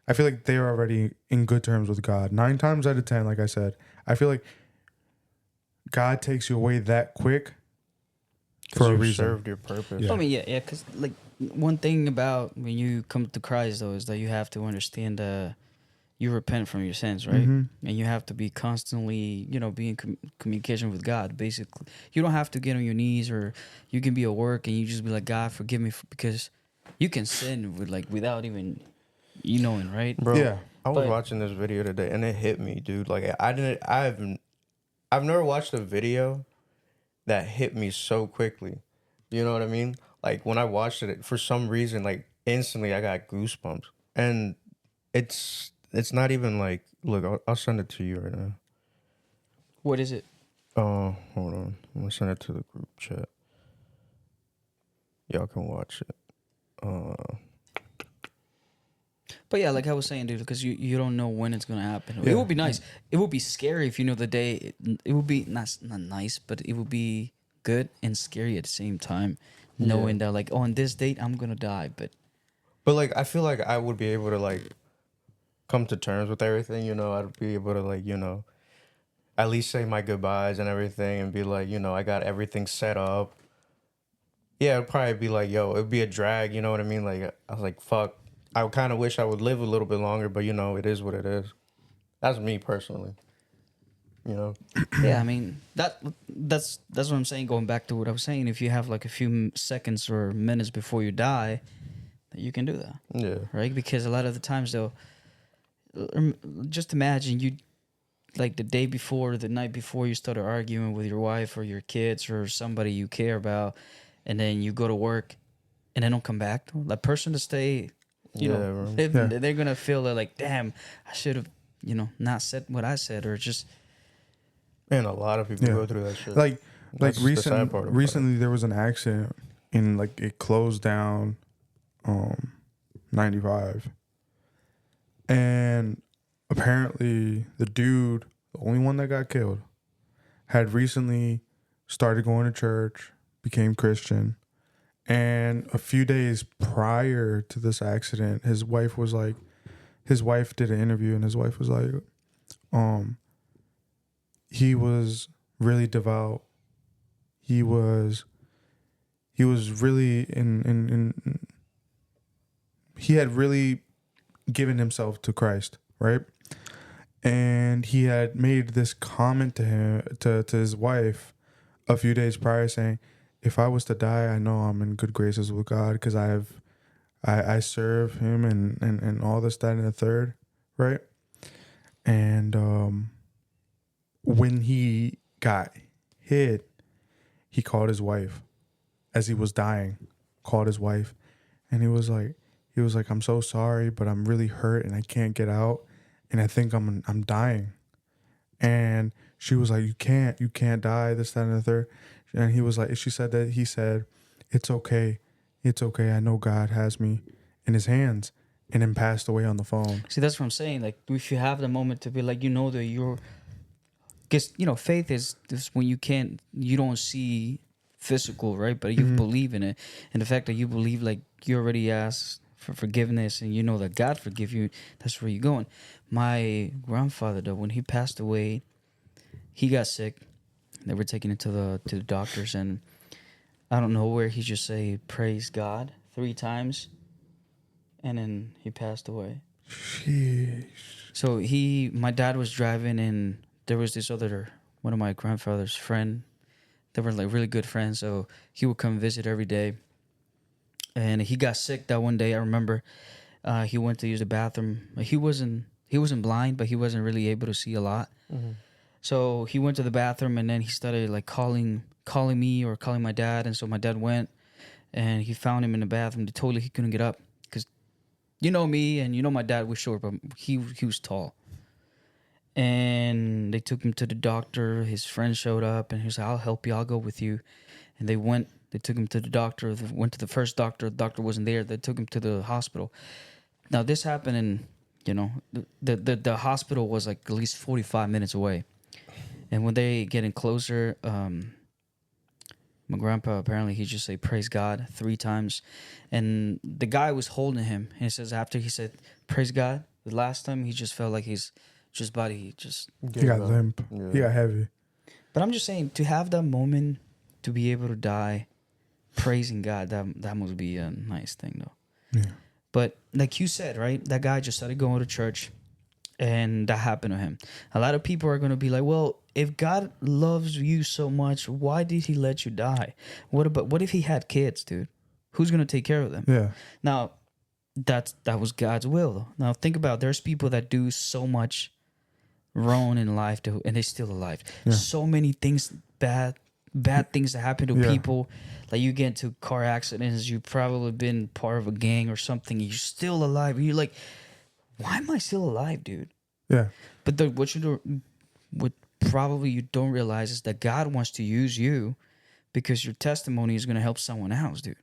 I feel like they're already in good terms with God. 9 times out of 10, like I said, I feel like God takes you away that quick for a you reason. served your purpose. Yeah. I mean, yeah, because like one thing about when you come to Christ though is that you have to understand you repent from your sins, right? Mm-hmm. And you have to be constantly, be in communication with God. Basically, you don't have to get on your knees, or you can be at work and you just be like, God, forgive me, because you can sin without even knowing, right? Bro, Yeah. I was But- watching this video today and it hit me, dude. Like I've never watched a video that hit me so quickly. You know what I mean? Like when I watched it, for some reason, like instantly I got goosebumps. And it's not even like, look, I'll send it to you right now. What is it? Oh, hold on. I'm gonna send it to the group chat. Y'all can watch it. But yeah, like I was saying, dude, because you don't know when it's gonna happen. Yeah. It would be nice. It would be scary if you know the day. It would be not nice, but it would be good and scary at the same time, knowing that like, on this date I'm gonna die. But like I feel like I would be able to like come to terms with everything, I'd be able to like, at least say my goodbyes and everything and be like, I got everything set up. Yeah, it'd probably be like, it'd be a drag, you know what I mean? Like I was like, fuck. I kind of wish I would live a little bit longer, but it is what it is. That's me personally. You know. Yeah, I mean that's what I'm saying. Going back to what I was saying, if you have like a few seconds or minutes before you die, you can do that. Yeah. Right? Because a lot of the times though, just imagine you like the day before, the night before, you started arguing with your wife or your kids or somebody you care about, and then you go to work, and they don't come back. That person to stay, you know, they're gonna feel like, damn, I should have, not said what I said, or just. And a lot of people go through that shit. Like sad part recently there was an accident and like it closed down 95. And apparently the dude, the only one that got killed, had recently started going to church, became Christian. And a few days prior to this accident, his wife did an interview and his wife was like, he was really devout. He was really he had really given himself to Christ, right? And he had made this comment to his wife a few days prior saying, if I was to die, I know I'm in good graces with God because I serve him and all this, that, and the third, right? And when he got hit, he called his wife as he was dying, called his wife, and he was like, I'm so sorry, but I'm really hurt and I can't get out, and I think I'm dying. And she was like, you can't die, this, that, and the third. And he was like, he said, it's okay. I know God has me in his hands, and then passed away on the phone. See, that's what I'm saying. Like, if you have the moment to be like, that you're, because, faith is when you don't see physical, right? But you believe in it. And the fact that you believe, like, you already asked for forgiveness and you know that God forgive you, that's where you're going. My grandfather, though, when he passed away, he got sick. They were taking it to the doctors, and I don't know where he just say praise God 3 times, and then he passed away. Sheesh. So my dad was driving, and there was this other one of my grandfather's friend. They were like really good friends, so he would come visit every day. And he got sick that one day. I remember he went to use the bathroom. He wasn't blind, but he wasn't really able to see a lot. Mm-hmm. So he went to the bathroom, and then he started like calling me or calling my dad. And so my dad went, and he found him in the bathroom. They told him he couldn't get up because, me and my dad was short, but he was tall. And they took him to the doctor. His friend showed up, and he was like, I'll help you. I'll go with you. And they went. They took him to the doctor. They went to the first doctor. The doctor wasn't there. They took him to the hospital. Now, this happened in, the hospital was like at least 45 minutes away. And when they getting closer, my grandpa, apparently, he just say, praise God 3 times. And the guy was holding him. And he says after he said, praise God, the last time, he just felt like his body he got limp. Yeah. He got heavy. But I'm just saying, to have that moment, to be able to die praising God, that must be a nice thing, though. Yeah. But like you said, right, that guy just started going to church, and that happened to him. A lot of people are going to be like, well, if God loves you so much, why did he let you die? What if he had kids, dude? Who's going to take care of them? Yeah. Now, that was God's will, though. Now, think about, there's people that do so much wrong in life, and they're still alive. Yeah. So many things, bad things that happen to people. Like, you get into car accidents, you've probably been part of a gang or something, you're still alive. You're like, why am I still alive, dude? Yeah. But what probably you don't realize is that God wants to use you because your testimony is going to help someone else, dude.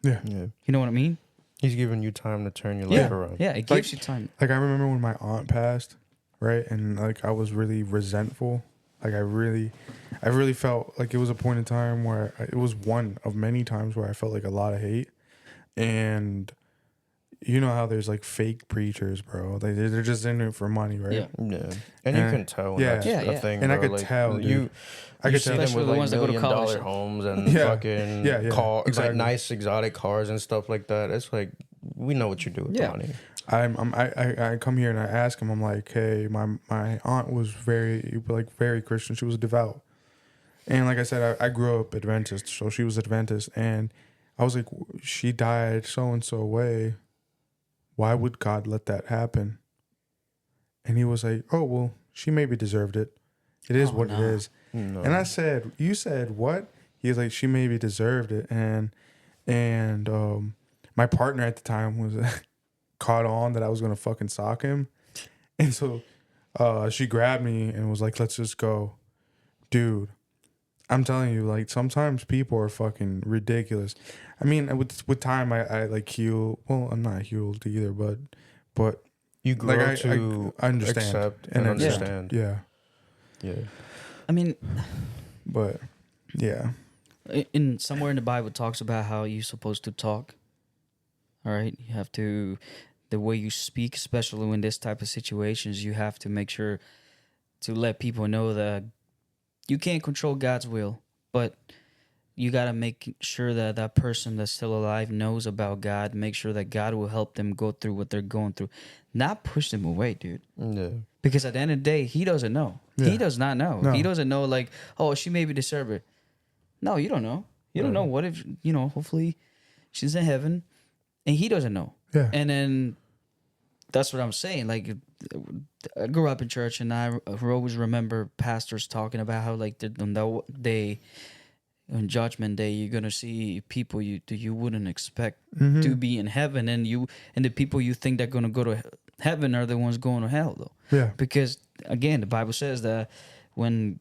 Yeah. You know what I mean? He's giving you time to turn your life around. Yeah, it gives you time. Like, I remember when my aunt passed, right? And, like, I was really resentful. Like, I really felt like it was a point in time where it was one of many times where I felt like a lot of hate. And you know how there's like fake preachers, bro. Like, they're just in it for money, right? Yeah. And you can tell when that's a thing, and bro. I could tell, dude. I could see tell them with the like ones that go to college. $1 million homes and fucking cars, exactly. like nice exotic cars and stuff like that. It's like, we know what you do with Yeah. the money. I come here and I ask him. I'm like, hey, my aunt was very Christian. She was devout, and like I said, I grew up Adventist, so she was Adventist, and I was like, she died so and so way. Why would God let that happen? And he was like, oh well, she maybe deserved it. It is what it is. No. And I said, you said what? He was like, she maybe deserved it, and my partner at the time was caught on that I was gonna fucking sock him, and so she grabbed me and was like, let's just go, dude. I'm telling you, like, sometimes people are fucking ridiculous. I mean, with time, I like heal. Well, I'm not healed either, but You grow like to I understand accept and and understand. understand. Yeah, I mean, but yeah, in somewhere in the Bible it talks about how you're supposed to talk. All right, you have to, the way you speak, especially in this type of situations, you have to make sure to let people know that you can't control God's will, but you got to make sure that that person that's still alive knows about God. Make sure that God will help them go through what they're going through, not push them away, dude. Yeah. Because at the end of the day, he doesn't know. Yeah. He does not know. No. He doesn't know, like, oh, she maybe deserve it. No, you don't know. You don't know. What if, hopefully she's in heaven and he doesn't know. yeah, And then that's what I'm saying. Like, I grew up in church, and I always remember pastors talking about how, like, on that day, on Judgment Day, you're gonna see people you wouldn't expect to be in heaven, and the people you think they're gonna go to heaven are the ones going to hell, though. yeah, Because again, the Bible says that when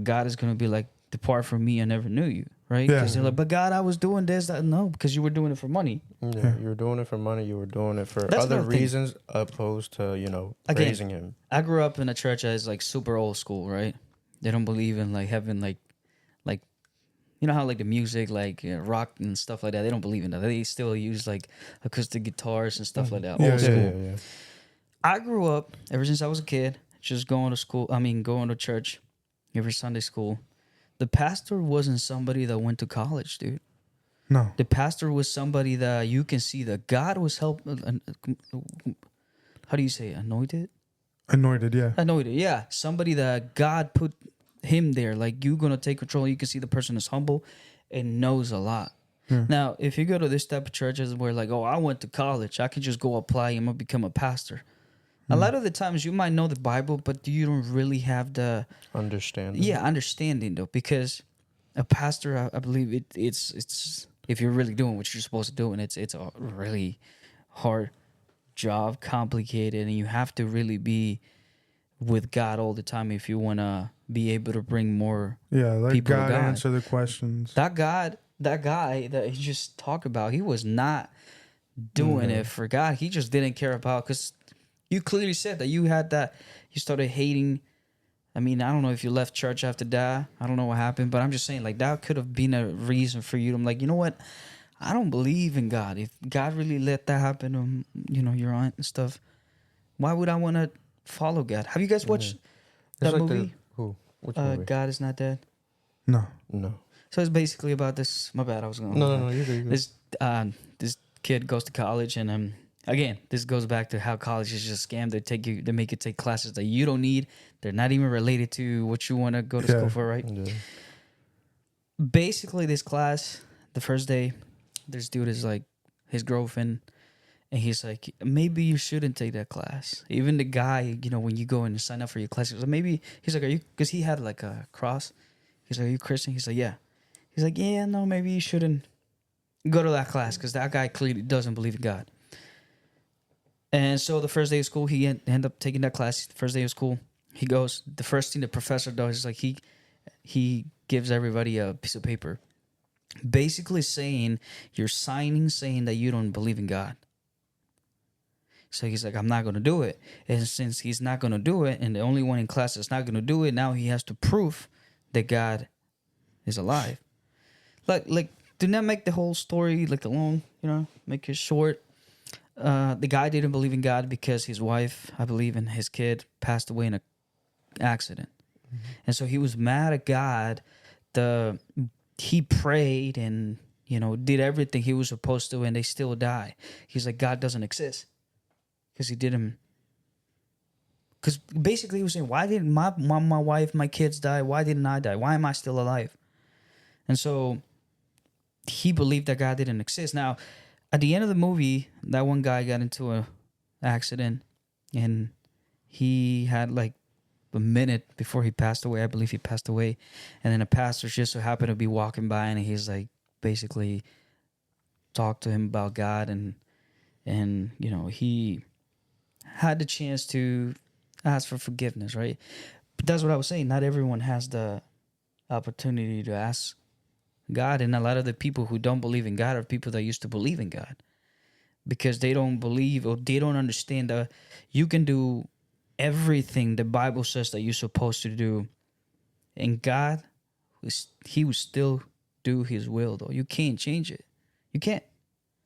God is gonna be like, "Depart from me, I never knew you." Right? Yeah. Because they're like, "But God, I was doing this." That no, because you were doing it for money. Yeah, you were doing it for money. You were doing it for That's other another thing. reasons, opposed to Again, praising him. I grew up in a church that is like super old school, right? They don't believe in like heaven, like you know how like the music, like rock and stuff like that. They don't believe in that. They still use like acoustic guitars and stuff like that. Yeah, Old yeah, school. Yeah. I grew up ever since I was a kid, just going to school. I mean, going to church every Sunday school. The pastor wasn't somebody that went to college, dude. no, The pastor was somebody that you can see that God was helping. How do you say it? Anointed? anointed, yeah, Anointed, yeah. Somebody that God put him there. Like, you're going to take control. You can see the person is humble and knows a lot. Yeah. Now, if you go to this type of churches where like, oh, I went to college, I can just go apply and I'm going to become a pastor. A lot of the times you might know the Bible, but you don't really have the understanding though, because a pastor, I believe it's if you're really doing what you're supposed to do, and it's a really hard job, complicated, and you have to really be with God all the time if you want to be able to bring more yeah. Like people to God God. answer the questions. That guy that he just talked about, he was not doing it for God. He just didn't care about, because you clearly said that you started hating. I mean, I don't know if you left church after that. I don't know what happened, but I'm just saying, like, that could have been a reason for you to, like, you know what? I don't believe in God. If God really let that happen, your aunt and stuff, why would I want to follow God? Have you guys watched that movie? Which movie? God Is Not Dead. No, No. So it's basically about this. My bad. I was going. No. You're good. This kid goes to college, and again, this goes back to how college is just a scam. They make you take classes that you don't need. They're not even related to what you want to go to school for, right? Yeah. Basically, this class, the first day, this dude is like his girlfriend, and he's like, maybe you shouldn't take that class. Even the guy, when you go and sign up for your class, he's like, maybe, he's like, are you? Because he had like a cross. He's like, are you Christian? He's like, yeah. He's like, yeah, no, maybe you shouldn't go to that class, because that guy clearly doesn't believe in God. And so the first day of school, he ended up taking that class. The first day of school, he goes. The first thing the professor does is like he gives everybody a piece of paper, basically saying you're saying that you don't believe in God. So he's like, I'm not going to do it. And since he's not going to do it, and the only one in class that's not going to do it, now he has to prove that God is alive. Like, do not make the whole story like long, make it short. The guy didn't believe in God because his wife, I believe, and his kid passed away in an accident. Mm-hmm. And so he was mad at God. He prayed, and did everything he was supposed to, and they still die. He's like, God doesn't exist because he didn't. Because basically he was saying, why didn't my mom, my wife, my kids die? Why didn't I die? Why am I still alive? And so he believed that God didn't exist. Now, at the end of the movie, that one guy got into a accident, and he had like a minute before he passed away. I believe he passed away. And then a pastor just so happened to be walking by, and he's like basically talked to him about God, and he had the chance to ask for forgiveness, right? But that's what I was saying. Not everyone has the opportunity to ask God, and a lot of the people who don't believe in God are people that used to believe in God, because they don't believe or they don't understand that you can do everything the Bible says that you're supposed to do, and God, he will still do his will, though. You can't change it. You can't.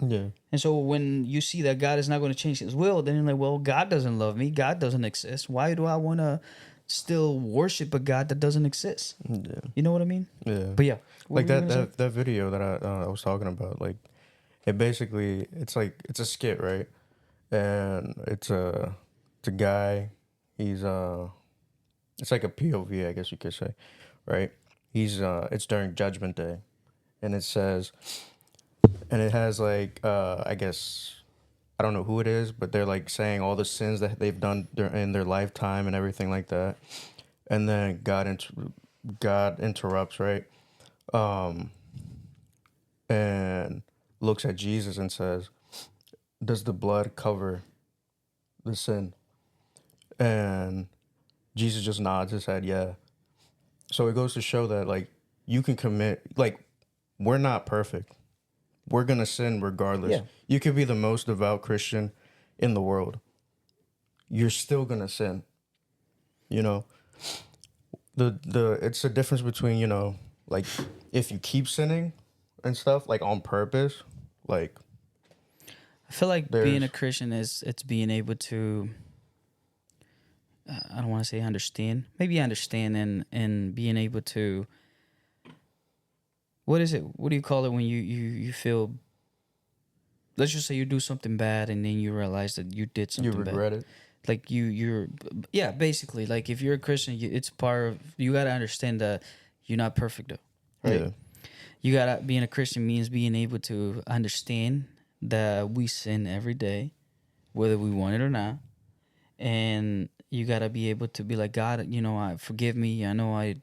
Yeah. And so when you see that God is not going to change his will, then you're like, well, God doesn't love me. God doesn't exist. Why do I want to still worship a God that doesn't exist? Yeah. You know what I mean? Yeah. But yeah. Like that video that I was talking about, like it basically, it's a skit, right? And it's a guy, he's it's like a POV, I guess you could say, right? It's during Judgment Day, and it says, and it has like I guess, I don't know who it is, but they're like saying all the sins that they've done in their lifetime and everything like that, and then God interrupts, right? And looks at Jesus and says, does the blood cover the sin? And Jesus just nods his head, yeah. So it goes to show that, like, you can commit, like, we're not perfect. We're going to sin regardless. Yeah. You could be the most devout Christian in the world. You're still going to sin. It's a difference between, like, if you keep sinning and stuff, like, on purpose, like, I feel like being a Christian it's being able to, I don't want to say understand, maybe understand and being able to, what is it? What do you call it when you feel, let's just say you do something bad and then you realize that you did something bad. You regret it. Like yeah, basically, like if you're a Christian, it's part of, you got to understand that you're not perfect though, right? Yeah. You got to, being a Christian means being able to understand that we sin every day, whether we want it or not. And you got to be able to be like, God, I forgive me. I know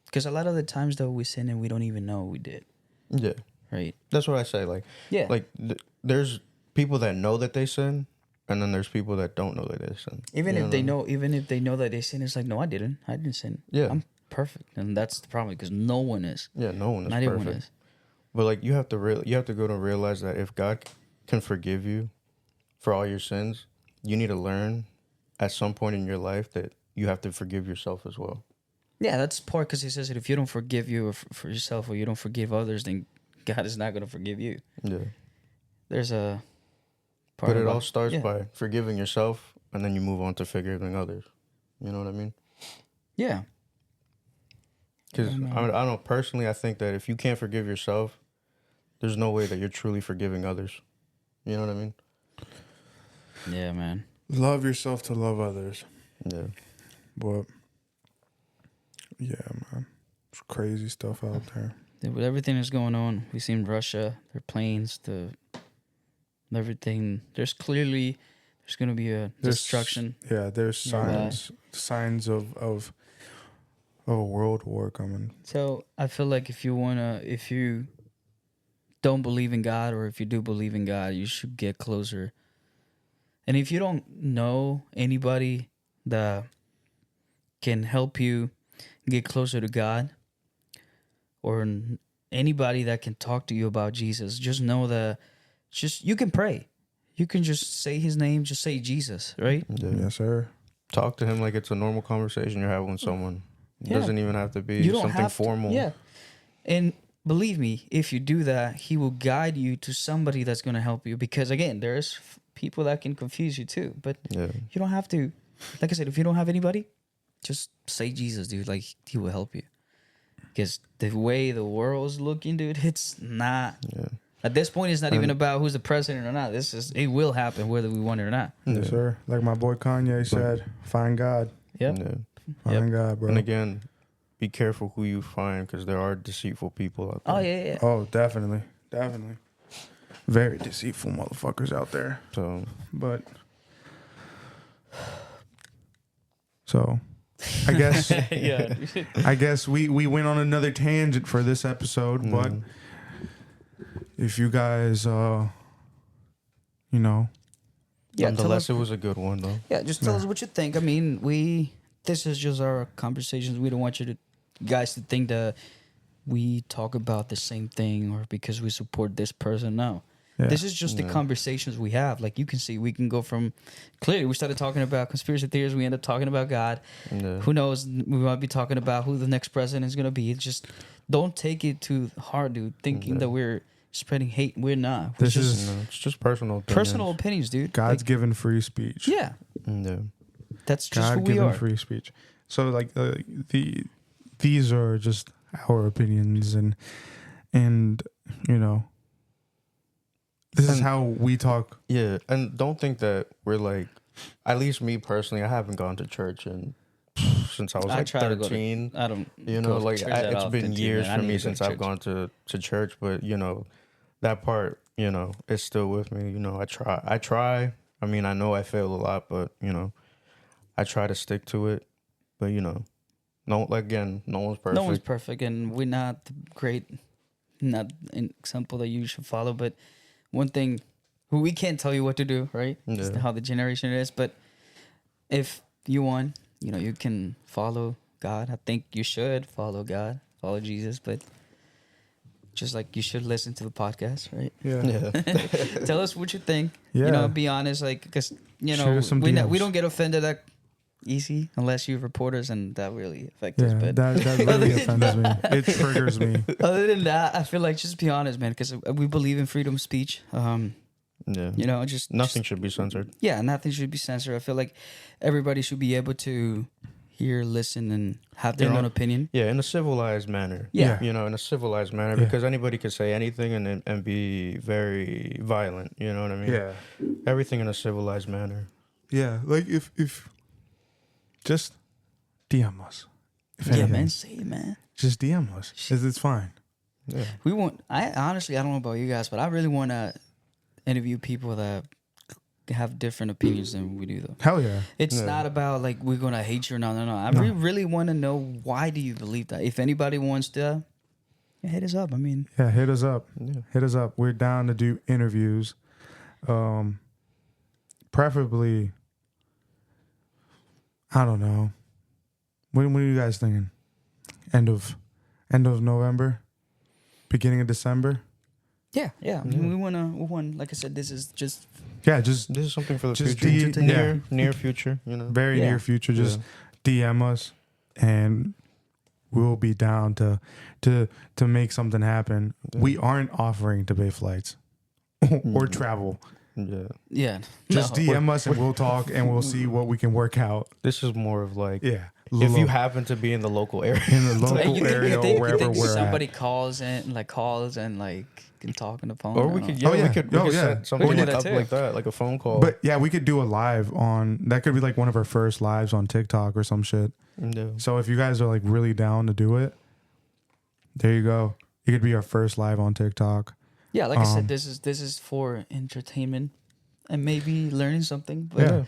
because a lot of the times though we sin and we don't even know we did. Yeah. Right. That's what I say. Like, yeah. Like there's people that know that they sin, and then there's people that don't know that they sin. Even if they know that they sin, it's like, no, I didn't sin. Yeah. I'm perfect. And that's the problem, because no one is. Yeah, no one is not perfect. Everyone is. But like you have to go to realize that if God can forgive you for all your sins, you need to learn at some point in your life that you have to forgive yourself as well. Yeah, that's part, because he says that if you don't forgive you or for yourself, or you don't forgive others, then God is not going to forgive you. Yeah. There's a part. But it all starts by forgiving yourself, and then you move on to forgiving others. You know what I mean? Yeah. Because I don't know, personally, I think that if you can't forgive yourself, there's no way that you're truly forgiving others. You know what I mean? Yeah, man. Love yourself to love others. Yeah. But yeah, man, it's crazy stuff out there. With everything that's going on, we seen Russia, their planes, everything. There's going to be a destruction. Yeah, there's signs of a world war coming. So I feel like if you don't believe in God, or if you do believe in God, you should get closer. And if you don't know anybody that can help you get closer to God, or anybody that can talk to you about Jesus, just know that you can pray. You can just say his name, just say Jesus, right? Yeah. Yes, sir. Talk to him like it's a normal conversation you're having with someone. It doesn't even have to be something formal. Yeah. And believe me, if you do that, he will guide you to somebody that's going to help you. Because again, there's people that can confuse you too. But you don't have to. Like I said, if you don't have anybody, just say Jesus, dude. Like, he will help you. Because the way the world's looking, dude, it's not. Yeah. At this point, it's not even about who's the president or not. It will happen whether we want it or not. Yes, sir. Like my boy Kanye said, find God. Yep. Yeah. Find God, bro. And again, be careful who you find because there are deceitful people out there. Oh yeah. Oh, definitely. Very deceitful motherfuckers out there. So I guess Yeah. I guess we went on another tangent for this episode, but if you guys Yeah. nonetheless, it was a good one though. Yeah, just tell us what you think. I mean, this is just our conversations. We don't want you guys to think that we talk about the same thing or because we support this person. No. Yeah. This is just the conversations we have. Like you can see, we can go from clearly we started talking about conspiracy theories. We end up talking about God. Yeah. Who knows? We might be talking about who the next president is going to be. It's just don't take it too hard, dude. Thinking that we're spreading hate. We're not. We're This is It's just personal opinions. personal opinions, dude. God's Like, given free speech. yeah, Yeah. that's just God who we given are. free speech. So like these are just our opinions and this is And- how we talk. Yeah, and don't think that we're like, at least me personally, I haven't gone to church since I was I like try to go to- 13. I don't. You know, go to like church that it's often, been too, years man. I for need me to go since to I've church. gone to church, but that part, it's still with me. I try. I mean, I know I fail a lot, but I try to stick to it. But no one's perfect. No one's perfect, and we're not the great, not an example that you should follow. But one thing, we can't tell you what to do, right? It's Yeah. how the generation is. But if you want, you can follow God. I think you should follow God, follow Jesus. But just like you should listen to the podcast, right? Yeah. Yeah. Tell us what you think. Yeah. Be honest, like because Shoot us some we DMs. don't get offended that easy unless you report us, and that really affects us. Yeah, But that really offends me. It triggers me. other than that, I feel like just be honest, man, because we believe in freedom of speech. Yeah. Nothing should be censored. Yeah, nothing should be censored. I feel like everybody should be able to hear, listen, and have their own opinion. Yeah, in a civilized manner. Yeah. In a civilized manner, Yeah. because anybody could say anything and be very violent. You know what I mean? Yeah. Everything in a civilized manner. Yeah. Like if just DM us. If Yeah, anything. man, say it, man. Just DM us. It's fine. Yeah. I honestly don't know about you guys, but I really want to interview people that have different opinions than we do, though. Hell yeah. It's Yeah. not about like we're gonna hate you or no. I really want to know, why do you believe that? If anybody wants to, hit us up. I mean, Yeah, hit us up. Yeah. Hit us up. We're down to do interviews. Preferably, I don't know. What are you guys thinking? End of November? Beginning of December? yeah. I mean, we want. Like I said, this is just Yeah, just This is something for the Just future. yeah. Near future, very Yeah. near future. Just DM us and we'll be down to make something happen. We aren't offering to pay flights or travel. Yeah. yeah. Just No. DM us and we'll talk and we'll see what we can work out. This is more of like, Yeah. if you happen to be in the local area. in the Like, local area or wherever we're somebody at. calls and like can talk on the phone. Or I we don't could, know. yeah, Oh, we could yeah. set something We can do up that too. like that, like a phone call. But yeah, we could do a live on that could be like one of our first lives on TikTok or some shit. Yeah. So if you guys are like really down to do it, there you go. It could be our first live on TikTok. Yeah, like I said, this is for entertainment and maybe learning something. But Yeah.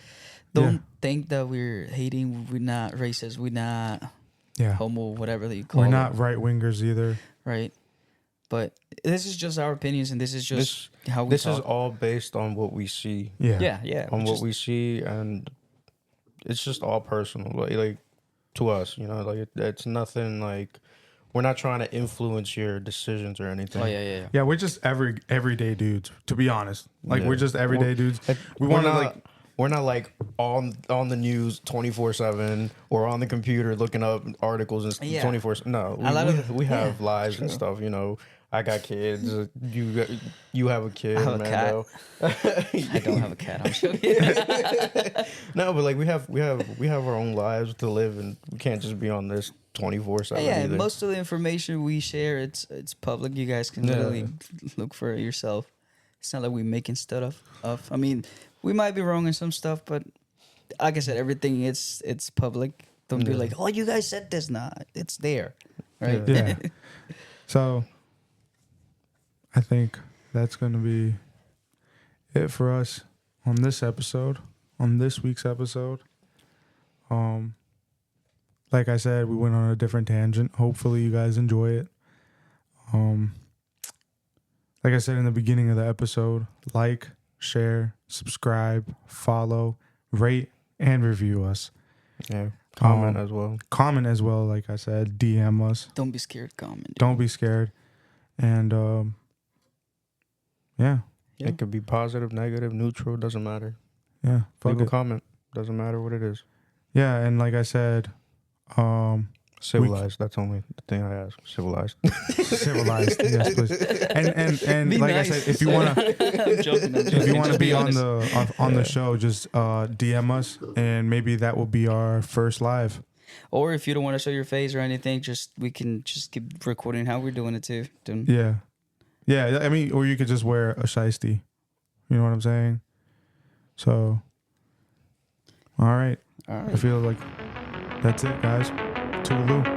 don't think that we're hating. We're not racist. We're not Yeah. homo, whatever that you call We're it. not right wingers either. Right. But this is just our opinions, and this is just how we This talk. is all based on what we see, Yeah. yeah. on what just- we see, and it's just all personal, like to us. Like it's nothing like we're not trying to influence your decisions or anything. Oh yeah. Yeah, we're just everyday dudes, to be honest. Like Yeah. we're just everyday dudes. We We're want to not like we're not like on the news 24/7 or on the computer looking up articles and Yeah. 24. No, A lot of- we have yeah, lives and true. stuff. I got kids. You have a kid. I have a cat. Mando. I don't have a cat. I'm joking. No, but like we have our own lives to live, and we can't just be on this 24/7. Yeah, either. most of the information we share, it's public. You guys can literally look for it yourself. It's not like we're making stuff up. I mean, we might be wrong in some stuff, but like I said, everything it's public. Don't be like, oh, you guys said this. Nah, it's there, right? Yeah. So I think that's going to be it for us on this episode, on this week's episode. Like I said, we went on a different tangent. Hopefully you guys enjoy it. Like I said in the beginning of the episode, like, share, subscribe, follow, rate, and review us. Yeah. Comment as well. Comment as well, like I said. DM us. Don't be scared. Comment. Dude. Don't be scared. And yeah. It could be positive, negative, neutral. Doesn't matter. Yeah. Leave a comment. Doesn't matter what it is. Yeah, and like I said, civilized. That's only the thing I ask. Civilized. Civilized. Yes, please. And Be like nice. I said, if you wanna, I'm joking. if you wanna Just be on honest. the show, just DM us, and maybe that will be our first live. Or if you don't want to show your face or anything, we can just keep recording how we're doing it too. Yeah, yeah. I mean, or you could just wear a shiesty. You know what I'm saying? So, all right. I feel like that's it, guys. Toodaloo.